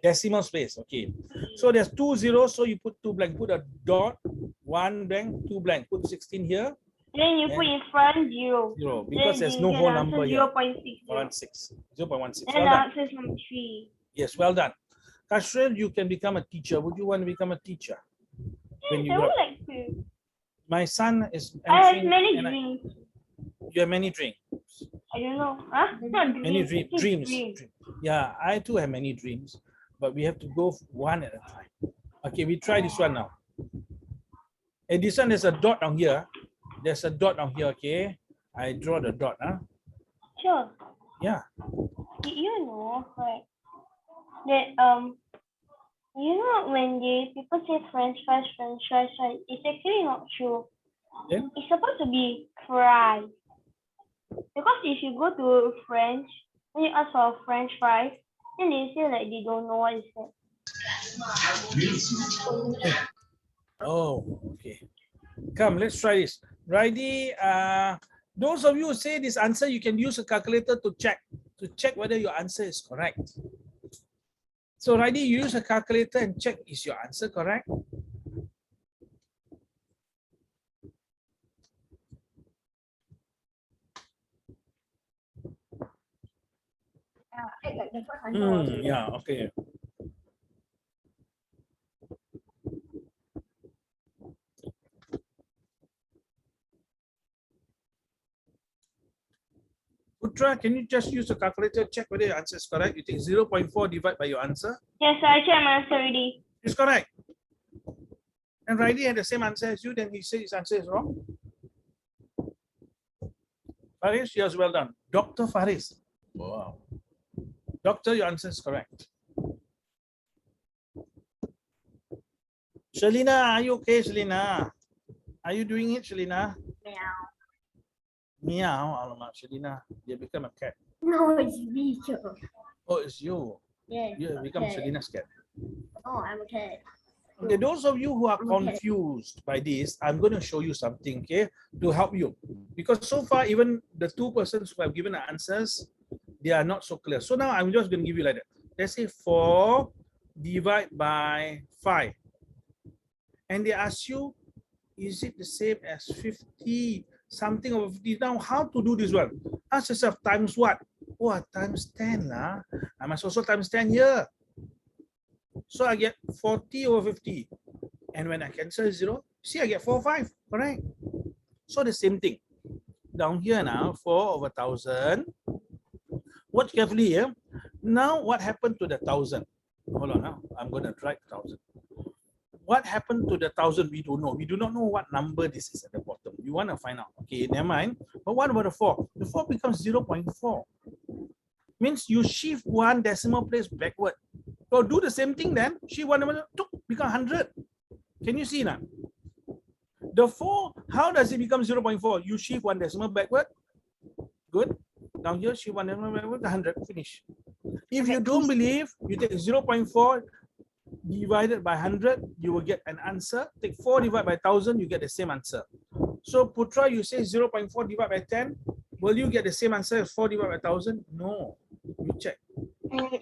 Decimal space, okay. So there's 2 zeros, so you put 2 blank, put a dot, 1 blank, 2 blank, put 16 here, Then you put in front 0. 0, because Then there's you no get whole the answer number here. 0.60. 0.16. Then Well the done. answer is number 3. Yes, well done. Kashril, you can become a teacher. Would you want to become a teacher? When Yes, you I grow would up? like to. My son is I have entering many and dreams. you have many dreams. I don't know. Huh? Not dreams. Many I think dreams. dreams. Yeah, I too have many dreams, but we have to go one at a time. Okay, we try this one now. And this one, there's a dot down here. There's a dot down here, okay? I draw the dot, huh? Sure. Yeah. You know, like that you know when people say French fries, right? It's actually not true. Then? It's supposed to be fries. Because if you go to French, when you ask for French fries, then they say like they don't know what is that. Oh, okay. Come, let's try this. Ready? Those of you who say this answer, you can use a calculator to check whether your answer is correct. So, Ready, you use a calculator and check, is your answer correct? Act like the first answer was Yeah, okay. Putra, can you just use a calculator, check whether your answer is correct? You take 0.4 divided by your answer. Yes, I checked my answer already. It's correct. And Riley had the same answer as you, then he said his answer is wrong. Faris, yes, well done. Dr. Faris. Wow. Doctor, your answer is correct. Shalina, are you okay, Shalina? Are you doing it, Shalina? meow. Meow, alamak, Shalina. You become a cat. No, it's me, Joe. Oh, it's you. Yes. You have become okay. Shalina's cat. Oh, I'm a cat. Okay, those of you who are Okay. confused by this, I'm going to show you something, okay, to help you. Because so far, even the two persons who have given the answers, they are not so clear. So now I'm just going to give you like that. Let's say 4 divided by 5. And they ask you, is it the same as 50? Something over 50. Now, how to do this one? Ask yourself, times what? Oh, times 10 lah. I must also times 10 here. So I get 40 over 50. And when I cancel 0, see, I get 4, 5, correct? So the same thing. Down here now, 4 over 1,000. Watch carefully here. Now, what happened to the 1,000? Hold on now. I'm going to write 1,000. What happened to the 1,000? We don't know. We do not know what number this is at the bottom. You want to find out. Okay, never mind. But what about the 4? The 4 becomes 0.4. Means you shift 1 decimal place backward. So do the same thing then. Shift 1 decimal become 100. Can you see now? The 4, how does it become 0.4? You shift 1 decimal backward. Good. Down here, shift 1 decimal backward, 100. Finish. If you don't believe, you take 0.4 divided by 100, you will get an answer. Take 4 divided by 1,000, you get the same answer. So Putra, you say 0.4 divided by 10. Will you get the same answer as 4 divided by 1,000? No. You check.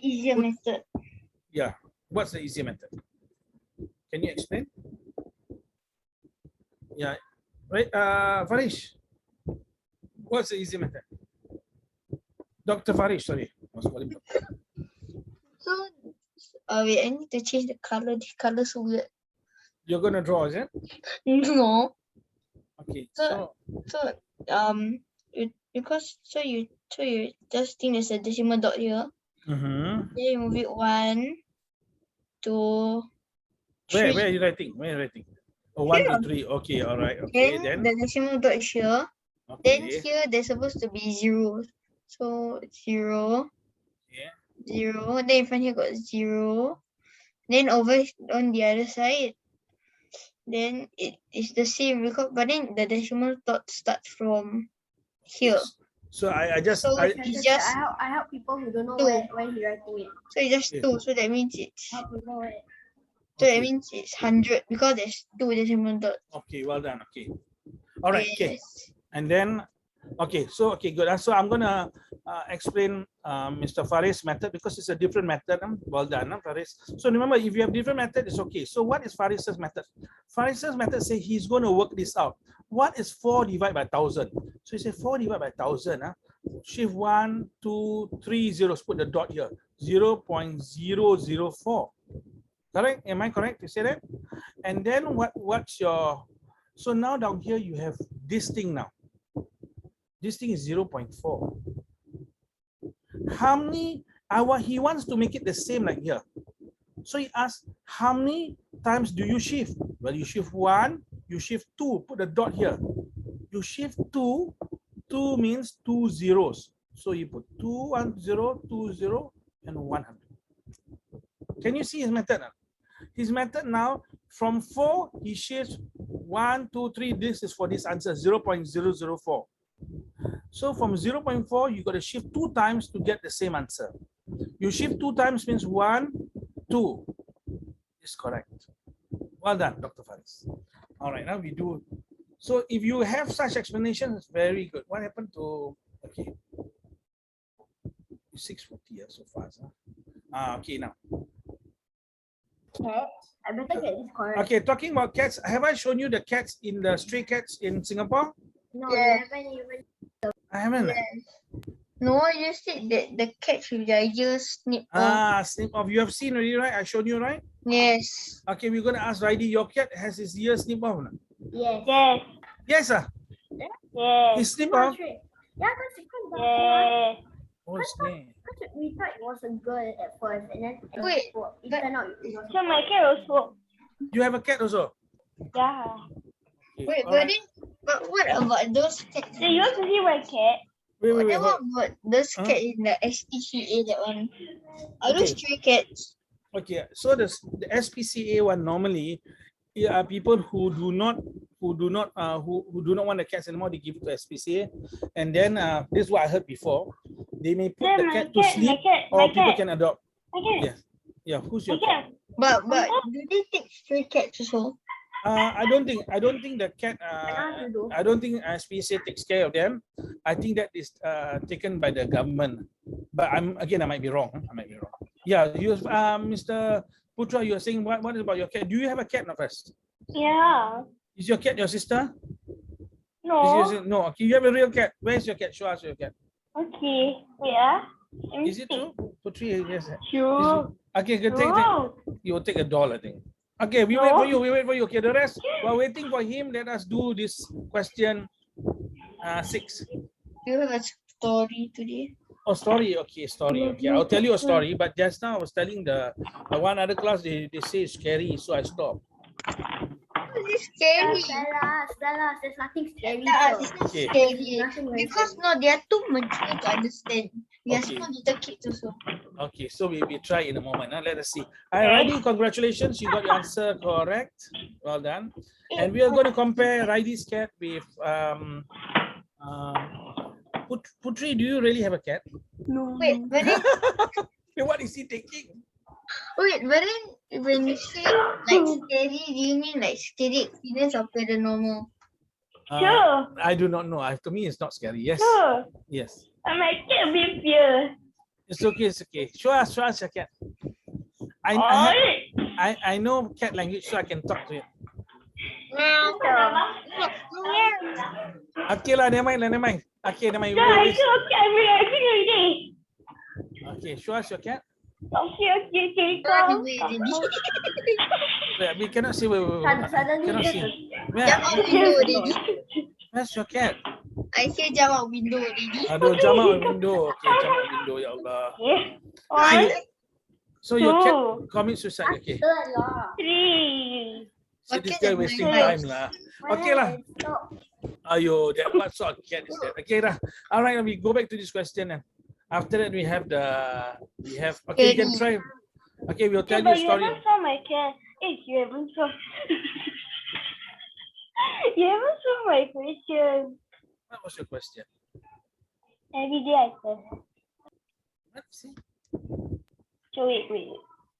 Easier method. Yeah. What's the easier method? Can you explain? Yeah. Right. Farish. What's the easy method? Dr. Farish, sorry. So, wait, I need to change the color. The color so weird. You're gonna draw, is it? No. Okay. So you just think there's a decimal dot here. Then you move it 1, 2, 3. Where are you writing? Where are you writing? Oh, 1, 2, 3. Okay, all right. Okay, Then then. the decimal dot is here. Then Okay. here there's supposed to be 0. So 0, Yeah. 0. Then in front here got 0. Then over on the other side, then it is the same because but then the decimal dot starts from here. So I just So I, it's Teacher, just I help people who don't know two. where he writing it. So it's just Okay. 2. So that means it's Help people where. so that okay. means it's 100 because there's 2 decimal dots. Okay, well done. Okay. All right. Okay. Yes. And then, okay, so okay, good. So I'm gonna explain Mr. Faris' method because it's a different method. Well done, Faris. So remember, if you have different method, it's okay. So what is Faris's method? Faris's method say he's going to work this out. What is 4 divided by 1,000? So he say 4 divided by 1,000. Shift 1, 2, 3 zeros. Put the dot here. 0.004. Correct? Am I correct to say that? And then what's your? So now down here you have this thing now. This thing is 0.4. How many? He wants to make it the same like here. So he asks, how many times do you shift? Well, you shift 1, you shift 2, put a dot here. You shift 2, 2 means 2 zeros. So you put 2, 1, 0, 2, 0, and 100. Can you see his method now? His method now, from 4, he shifts 1, 2, 3. This is for this answer, 0.004. So from 0.4, you got to shift 2 times to get the same answer. You shift 2 times means 1, 2 is correct. Well done, Dr. Faris. All right, now we do. So if you have such explanations, very good. What happened to, okay. 6:40 so fast. Okay, now. Cat. I better get this correct. Okay, talking about cats, have I shown you the cats in the stray cats in Singapore? No, Yeah. you haven't even. I haven't. No, you said that the cats with their ears snip off. Snip off. You have seen already, right? I showed you, right? Yes. Okay, we're gonna ask Raidi, your cat has his ears snip off. No? Yes. Yes. Yes, sir. Yes. He snip Come on, off. Shrek. Yeah, because Yes. Oh, snake. we thought it was a girl at first, and then Wait, it turned out it was. So my cat also. You have a cat also? Yeah. Okay, Wait, all but right. then, but what about those cats? So you want to see my cat? Wait, wait, wait. Then what hold- about those Huh? cats in the SPCA, that one? Are those Okay. stray cats? Okay, so the SPCA one normally are people who do not want the cats anymore. They give it to SPCA, and then this is what I heard before. They may put Yeah, the my cat to cat, sleep, my or people cat. can adopt. My cat. Yes. Yeah. Who's My your cat? cat. But do they take stray cats also? I don't think the cat. I don't think SPCA takes care of them. I think that is taken by the government. But I might be wrong. Yeah, you, Mr. Putra, you are saying what is about your cat? Do you have a cat, not first? Yeah. Is your cat your sister? No. No. Okay, you have a real cat. Where is your cat? Show us your cat. Okay. Wait, ah. Let me Is it see. true? Putri, yes. Sure. Okay, good. Take. No. You will take a doll, I think. Okay, we wait for you. Okay, the rest, while waiting for him, let us do this question 6. Do you have a story today? Oh, story. Okay, story. Okay, I'll tell you a story. But just now I was telling the one other class, they say it's scary, so I stopped. It's scary. Stella, there's nothing scary. Yeah, here. it's not Okay. scary. Nothing very Because scary. no, they are too mature to understand. We are Okay. small little kids also. Okay, so we try in a moment. Let us see. Raidi, congratulations. You got your answer correct. Well done. And we are going to compare Raidi's cat with Putri. Do you really have a cat? No. Wait, but then What is he taking? when you say like scary, do you mean like scary experience or paranormal? Sure. I do not know. To me, it's not scary. Yes. Sure. Yes. My cat be fear. It's okay. It's okay. Show us your cat. I know cat language, so I can talk to it. Okay lah, never mind. Okay, never mind. No, I feel okay. I'm relaxing already. Okay, show us your cat. Okay. Run Go. away already. Wait, we cannot see. Wait. Suddenly, Cannot just see. Jump out window already. Where's your cat? I hear jump out window already. Aduh, jump out window. Okay, jump out window. Ya Allah. Okay. 1, So your cat 2, commit suicide. Okay. 3. So this Okay, guy then wasting my time lah. Okay lah. Ayo, what sort of cat is that? Okay lah. All right, we go back to this question then. After that, we have. Okay, you can try. Okay, we'll tell you a But you story. haven't saw my cat. You haven't saw. You haven't saw my question. What was your question? Every day I test. What? See? So wait.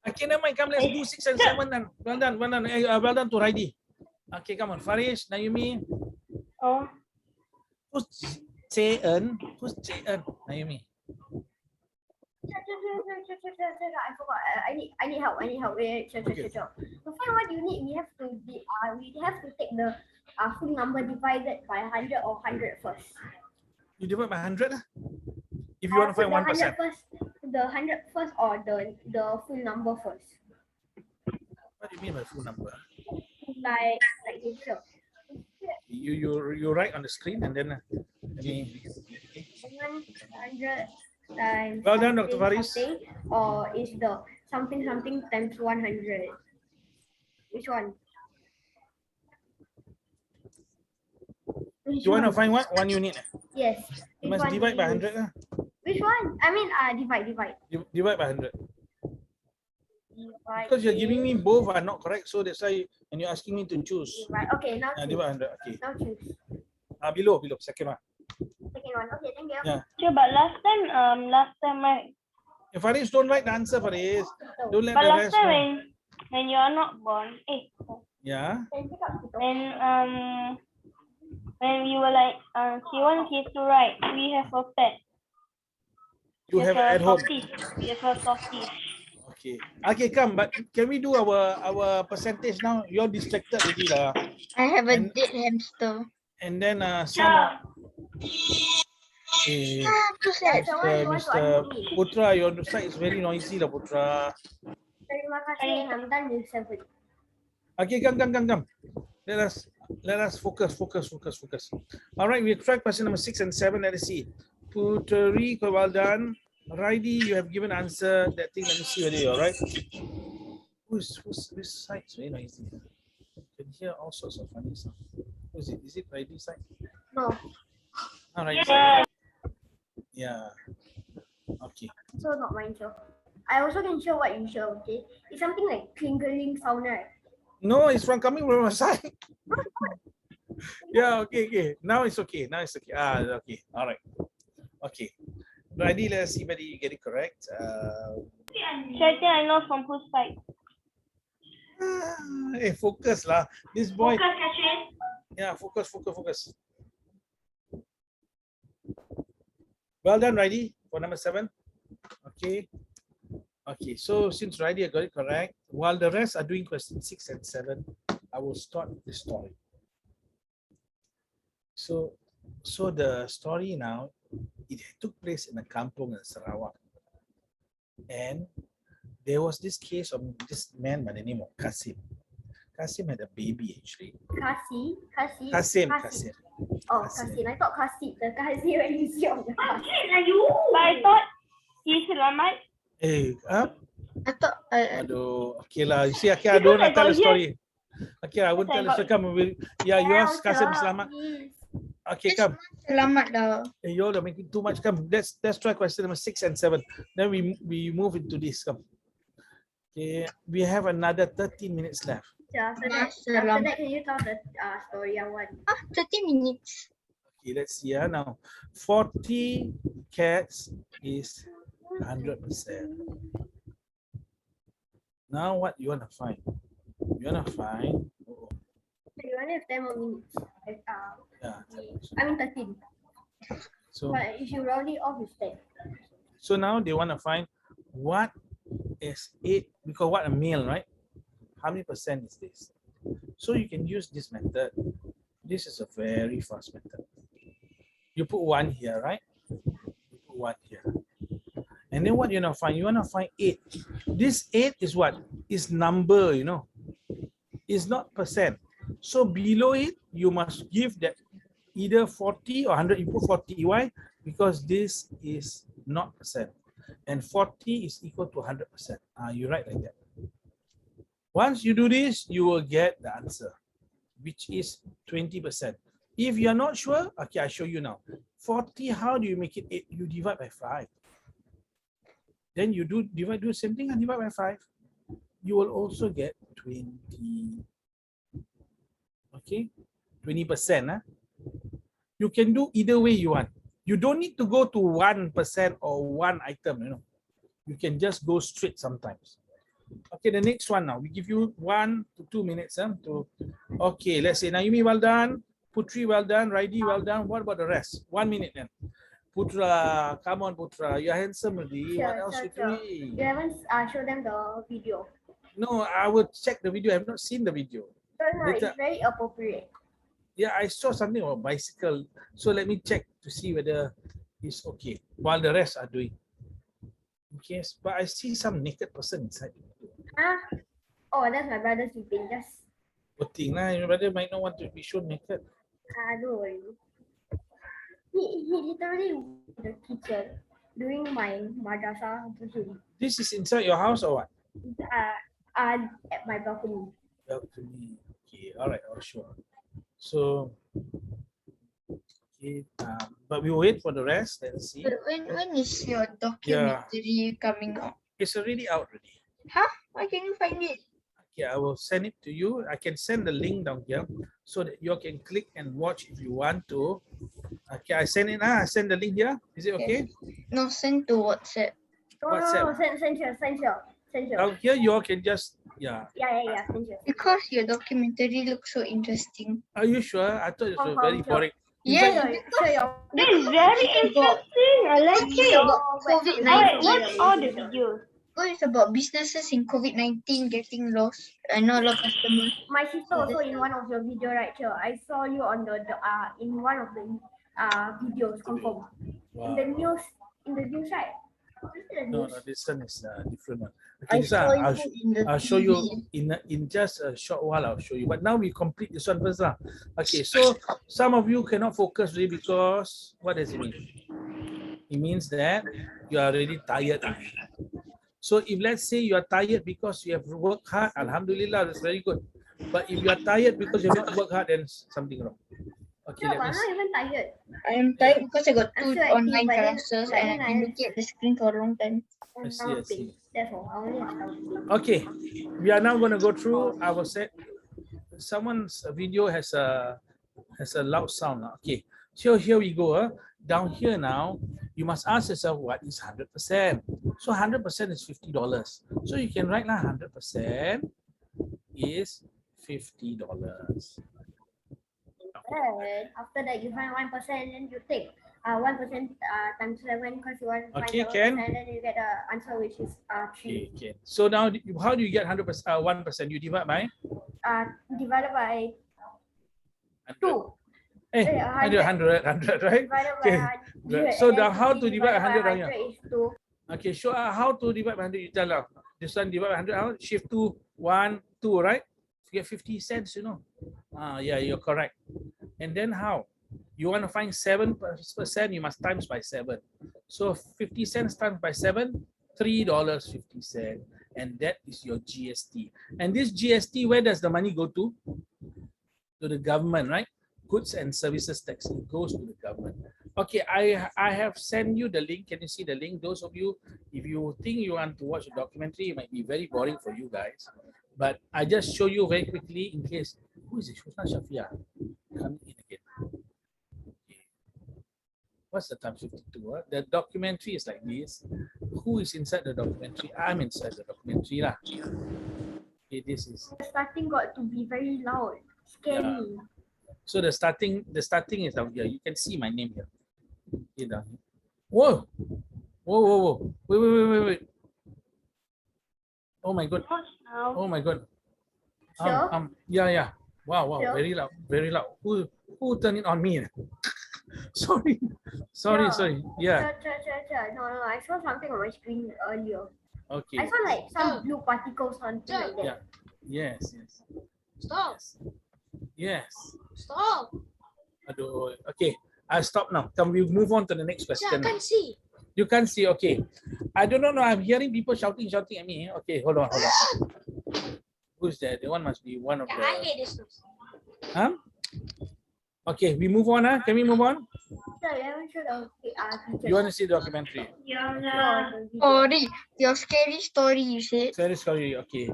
Okay, never mind. Come, let's do 6 and 7 then. Well done, well done. Well done to Raidi. Okay, come on. Farish, Naomi. Oh, Who's Cheon? Who's Cheon? Naomi. I forgot. I need help. Wait. To find what you need, we have to take the full number divided by 100 or 100 first. You divide by 100? If you want to find 1%. The 100 first or the full number first. What do you mean by full number? Like this here. You write on the screen and then 100 times well done, Dr. something, Faris. something, or is the something times 100? Which one? You want to find what? 1 unit. Yes. You Which must one divide do by you 100. use? Which one? I mean, divide. Divide by 100. Divide Because you're giving me is- both are not correct, so that's why, and you're asking me to choose. Divide. Okay, now choose. Divide 100. Okay. Now choose. Below, second one. Second one. Okay, thank you. Yeah. sure, but last time, right? If Faris, don't write the answer, Faris. So, Don't let But the last rest time know. when you are not born, Yeah. can pick up the when we were like K1, K2, right? We have a pet. You have at home. We have a tortoise. Okay. Okay, come. But can we do our percentage now? You're distracted already lah. I have a And- dead hamster. And then some. So sad. Mr. Putra, your side is very noisy lah, Putra. Terima kasih. I'm done with 7. Okay, come. Let us focus. All right, we tried question number 6 and 7. Let us see. Puteri, well done. Raidi, you have given answer. That thing, let me see whether you're right. Who's this side? It's very noisy. You can hear all sorts of funny stuff. Who is it? Is it Raidi's side? No. No, Raidi's side. Yeah. Okay. So not mine, so. I also can show what you show, okay? It's something like clingling sound, right? No, it's coming from my side. Yeah, okay. Now it's okay. Okay. All right. Okay. Raidi, let's see whether you get it correct. So I think I know from whose side. Focus lah. This boy. Focus, Ashwin. Yeah, focus. Well done, Raidi, for number 7. Okay. So since Raidi got it correct, while the rest are doing question 6 and 7, I will start the story. So the story now, it took place in a kampung in Sarawak. And there was this case of this man by the name of Kasim. Kasim had a baby actually. Kasim. Kasim. Oh, Kasim. Kasim. I thought Kasim. The Kasim when you see on the Kasim. But I thought he's Selamat. I thought Aduh, okay lah. You see, okay, I don't want to tell the story. Okay, I won't tell the story. Come, yeah, yours, Kasim Selamat. Okay, come. selamat dah. You're making too much. Come, let's try question number 6 and 7. Then we move into this. Come. Okay, we have another 13 minutes left. After that, can you tell the story I want? 30 minutes. Okay, let's see. Now, 40 cats is 100%. Now, what you want to find? You want to find. You only have 10 more minutes. Yeah. I mean 13. So. But if you round it off, it's 10. So now they want to find what is 8, because what a male, right? How many percent is this? So you can use this method. This is a very fast method. You put 1 here, right? You put 1 here. And then what you want to find? You want to find 8. This 8 is what? Is number, you know. It's not percent. So below it, you must give that either 40 or 100. You put 40. Why? Because this is not percent. And 40 is equal to 100%. You write like that. Once you do this, you will get the answer, which is 20%. If you are not sure, okay, I'll show you now. 40, how do you make it 8? You divide by 5. Then you do the same thing and divide by 5. You will also get 20. Okay, 20%. You can do either way you want. You don't need to go to 1% or one item, you know. You can just go straight sometimes. Okay, the next one now. We give you 1 to 2 minutes. Okay, let's say Naomi, well done. Putri, well done. Raidi, well done. What about the rest? 1 minute then. Putra, come on, Putra. You're handsome already. What else you doing? You haven't shown them the video. No, I will check the video. I have not seen the video. No, it's Later. very appropriate. Yeah, I saw something about bicycle. So let me check to see whether it's okay. While the rest are doing. Yes, but I see some naked person inside. Huh? Oh, that's my brother sleeping. Just Good thing lah. Your brother might not want to be shown naked. don't worry. He literally went to the kitchen during my madrasah duty. This is inside your house or what? At my balcony. Balcony. Okay, all right, oh, sure. So, okay, but we wait for the rest. Let's see. But when is your documentary coming out? It's already out already. Huh? Why can you find it? Okay, I will send it to you. I can send the link down here so that you can click and watch if you want to. Okay, I send it. I send the link here. Is it okay? No, send to WhatsApp. No, send here. Down here, you all can just, yeah. Yeah, send here. Because your documentary looks so interesting. Are you sure? I thought it was very boring. Yeah, This is very interesting. I like it. about COVID-19. Alright, what's all the videos? Well, it's about businesses in COVID-19 getting lost. I know a lot of customers. My sister also in one of your video, right here. I saw you on the in one of the videos confirm. Wow. In the news, right? No, this one is different one. I Okay, this saw one, you in the I'll show you TV. in just a short while. I'll show you. But now we complete this one first, lah. Okay, so some of you cannot focus really because what does it mean? It means that you are already tired. So if let's say you are tired because you have worked hard, Alhamdulillah, that's very good. But if you are tired because you have not worked hard, then something wrong. Okay, No, let but me I'm not see. even tired. I am tired because I got I'm 2 so active, online but then- classes but and then I've been looking at the screen for a long time. I see. That's all. I only have something. Okay, we are now going to go through our set. Someone's video has a loud sound. Okay, so here we go. Down here now, you must ask yourself what is 100%. So 100% is $50. So you can write now 100% is $50. Then after that, you find 1%, then you take 1% times 7 because you want to find Okay, 7%, Ken. then you get the answer which is 3. Okay. So now, how do you get 100%? 1%? You divide by Divided by 100. 2. Eh, 100, right? Divided Okay. by 100. So and now then how 50 to divide divided by 100 is 2. Okay, show how to divide by 100. You tell now. This one divide by 100. How? Shift to 1, 2, right? You get 50 cents, you know. Yeah, you're correct. And then how? You want to find 7%, you must times by 7. So 50 cents times by 7, $3.50. And that is your GST. And this GST, where does the money go to? To the government, right? Goods and services tax. It goes to the government. Okay, I have sent you the link. Can you see the link? Those of you, if you think you want to watch a documentary, it might be very boring for you guys. But I just show you very quickly in case. Who is it? Shusna Shafia. Come in again. Okay. What's the time? 52. The documentary is like this. Who is inside the documentary? I'm inside the documentary. Lah. Okay, this is. The starting got to be very loud. Scary. So the starting is down here. You can see my name here. Okay, down here. Whoa. Whoa. Wait. Oh my god. Oh my god. So? Yeah. Wow. So? Very loud. Who turned it on me? Sorry. Yeah. Sure. No. I saw something on my screen earlier. Okay. I saw like some blue particles, something like that. Yeah. Yes. Stop. Yes. Stop. Aduh. Okay. I'll stop now. Can we move on to the next Yeah, I question? can see. You can't see. Okay. I don't know. I'm hearing people shouting at me. Okay. Hold on. Who's that? The one must be one of Yeah, the. I hate this. Huh? Okay. We move on. Can we move on? So you haven't showed the picture. You want to see the documentary? Story. Your scary story, you said. Sorry. Okay.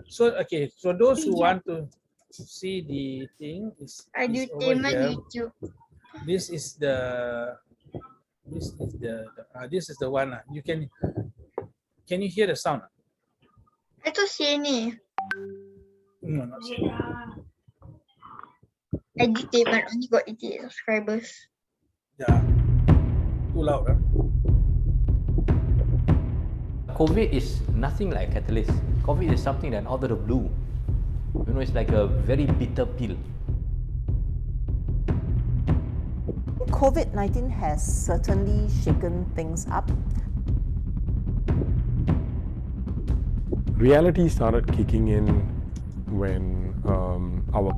So those who want to see the thing is over Edutainment here. YouTube. This is the This is the one. You can you hear the sound? I tu sini. No, not so. Addicted but only got 88 subscribers. Yeah. Too loud, huh? COVID is nothing like a catalyst. COVID is something that out of the blue. You know, it's like a very bitter pill. COVID-19 has certainly shaken things up. Reality started kicking in when our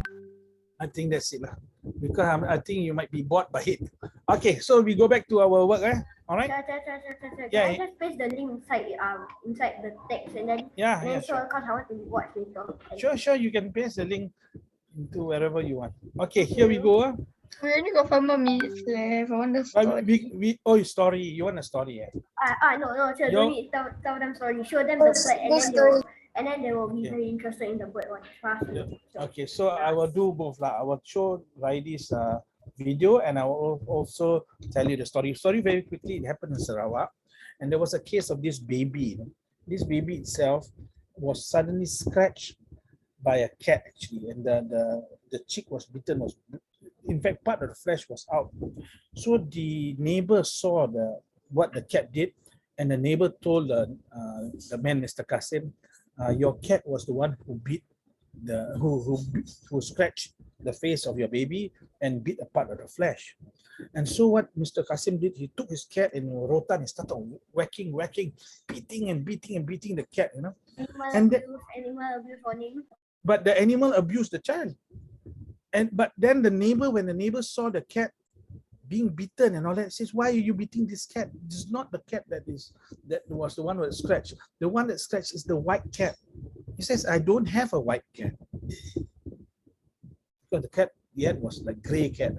I think that's it lah. Because I think you might be bored by it. Okay, so we go back to our work, All right. Can Yeah, I just paste the link inside the text and then Yeah, and then sure. because I want to watch later. Sure. You can paste the link into wherever you want. Okay, here we go. We only got 5 more minutes left. I want the story. Story. You want a story? No, sir, Yo- don't need tell them story. Show them the bird and then they will be Yeah. very interested in the bird one. Trust me. Yeah. Okay, so I will do both lah. I will show Raidi's video and I will also tell you the story. Story very quickly. It happened in Sarawak, and there was a case of this baby. This baby itself was suddenly scratched by a cat actually, and the cheek was bitten. In fact, part of the flesh was out. So the neighbor saw what the cat did, and the neighbor told the man, Mr. Kasim, your cat was the one who beat who scratched the face of your baby and bit a part of the flesh. And so what Mr. Kasim did, he took his cat in rotan and started whacking, beating the cat, Animal abuse warning. But the animal abused the child. But then when the neighbor saw the cat being beaten and all that, says, why are you beating this cat? This is not the cat that was the one that scratched. The one that scratched is the white cat. He says, I don't have a white cat. Because the cat was like gray cat.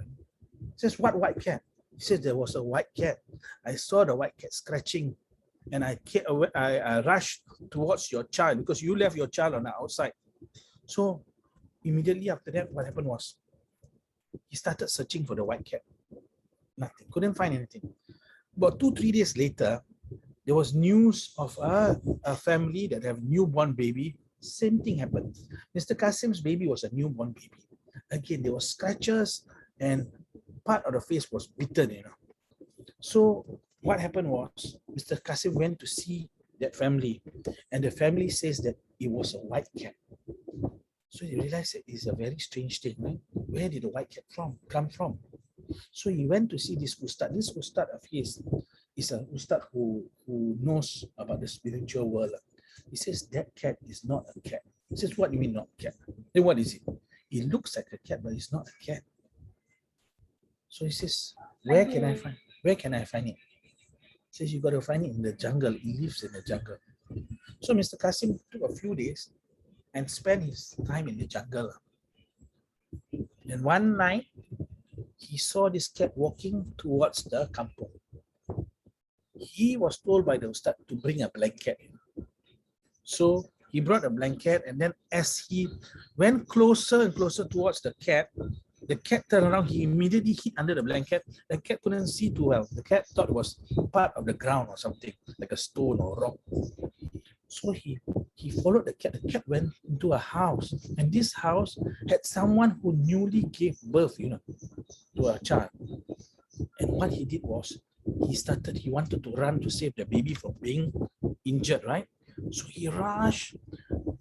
He says, what white cat? He says, there was a white cat. I saw the white cat scratching and I rushed towards your child because you left your child on the outside. So immediately after that, what happened was he started searching for the white cat. Nothing, couldn't find anything. About 2-3 days later, there was news of a family that have newborn baby. Same thing happened. Mr. Kasim's baby was a newborn baby. Again, there were scratches and part of the face was bitten, So what happened was Mr. Kasim went to see that family, and the family says that it was a white cat. So he realized that it's a very strange thing, right? Where did the white cat come from? So he went to see this ustad. This ustad of his is an ustad who knows about the spiritual world. He says that cat is not a cat. He says, what do you mean not a cat? Then what is it? It looks like a cat, but it's not a cat. So he says, where can I find it? He says, you got to find it in the jungle. It lives in the jungle. So Mr. Kasim took a few days and spent his time in the jungle. And one night, he saw this cat walking towards the kampung. He was told by the ustad to bring a blanket. So he brought a blanket, and then as he went closer and closer towards the cat turned around, he immediately hid under the blanket. The cat couldn't see too well. The cat thought it was part of the ground or something, like a stone or rock. So he followed the cat. The cat went into a house, and this house had someone who newly gave birth, to a child. And what he did was, he wanted to run to save the baby from being injured, right? So he rushed,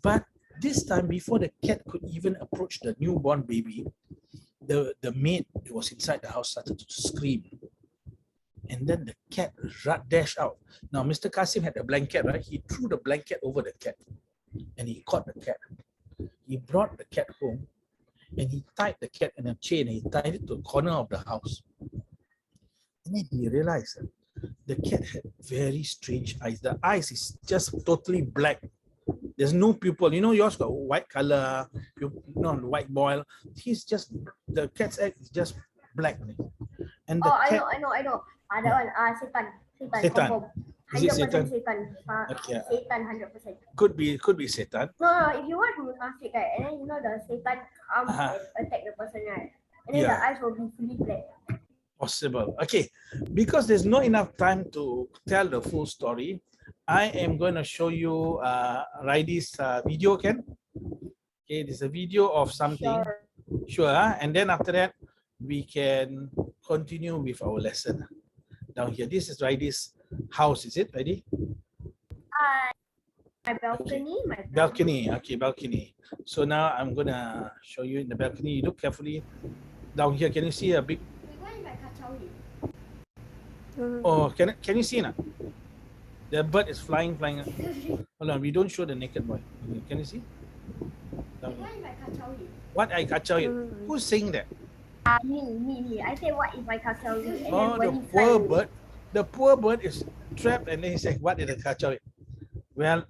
but this time before the cat could even approach the newborn baby, the maid who was inside the house started to scream. And then the cat dashed out. Now, Mr. Kasim had a blanket, right? He threw the blanket over the cat and he caught the cat. He brought the cat home and he tied the cat in a chain. He tied it to the corner of the house. And then he realized that the cat had very strange eyes. The eyes is just totally black. There's no pupil. Yours got white color, white boil. The cat's egg is just black. And the cat, I know. That one, Setan. confirm. Is it 100% Setan? Setan. Okay. Setan, 100%. Could be Setan. No, if you watch Munafik, right, and then the Setan comes and attack the person, right, and then the eyes will be fully black. Possible. Okay, because there's not enough time to tell the full story, I am going to show you Raidi's video, Ken. Okay, this is a video of something. Sure, and then after that, we can continue with our lesson. Down here, this is Raidi's house, is it, Raidi? My balcony, Balcony, okay, balcony. So now I'm gonna show you in the balcony. You look carefully. Down here, can you see a big? Oh, can you see now? The bird is flying. Hold on, we don't show the naked boy. Can you see? Down here. What I kacau you? Who's saying that? Me. I say, what if I kacau you? And Oh, then the when he poor fly away- bird. The poor bird is trapped, and then he said, "What did I kacau it?" Well,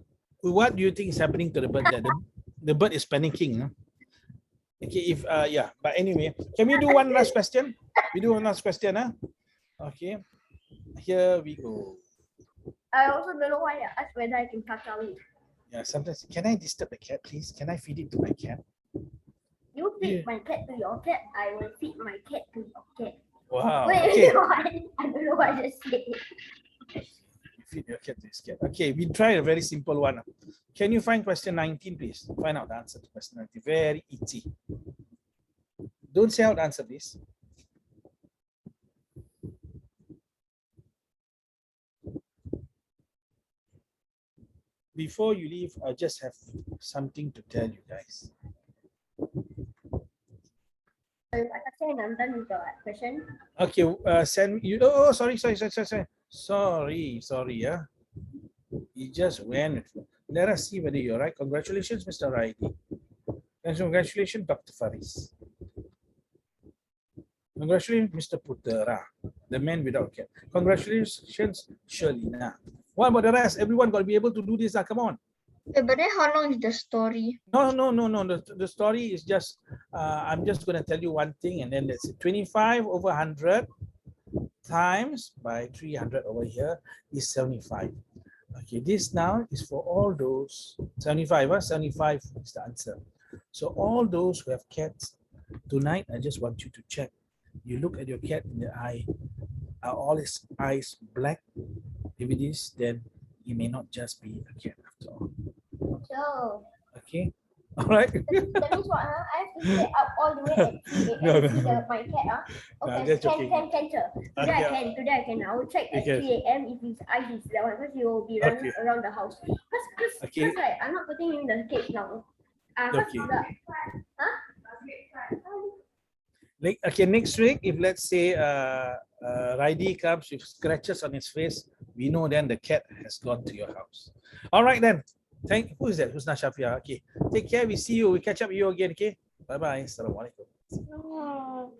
what do you think is happening to the bird? That the bird is panicking. No? Okay, if yeah, but anyway, can we do one last question? We do one last question, huh? Okay, here we go. I also don't know why I asked whether I can kacau it. Yeah, sometimes can I disturb the cat, please? Can I feed it to my cat? You feed my cat to your cat, I will feed my cat to your cat. Wow. Wait, Okay, what? I don't know what I just said. feed your cat to his cat. Okay, we try a very simple one. Can you find question 19, please? Find out the answer to question 19. Very easy. Don't say out the answer, please. Before you leave, I just have something to tell you guys. Like I said, I'm done with the question. Okay, send you. Oh, sorry. Yeah. You just went. Let us see whether you're right. Congratulations, Mr. Raidi. And congratulations, Dr. Faris. Congratulations, Mr. Putera, the man without cat. Congratulations, Shalina. What about the rest? Everyone got to be able to do this. Come on. But then how long is the story? No. The story is just, I'm just going to tell you one thing, and then let's say 25 over 100 times by 300 over here is 75. Okay, this now is for all those 75. 75 is the answer. So all those who have cats tonight, I just want you to check. You look at your cat in the eye. Are all his eyes black? If it is, then he may not just be a cat after all. So Okay. All right. that means what? I have to stay up all the way at 3 a.m. No. to see my cat. No, Okay, just can, joking. sir. Today I can. I will check at Okay. 3 a.m. if his eyes is that one, because he will be running Okay. around the house. Because Okay. like, I'm not putting him in the cage now. Okay. Huh? Okay, next week, if let's say Raidi comes with scratches on his face, we know then the cat has gone to your house. All right then. Who is that? Who's Shafia? Okay. Take care. We see you. We catch up with you again. Okay. Bye bye. Assalamualaikum. No.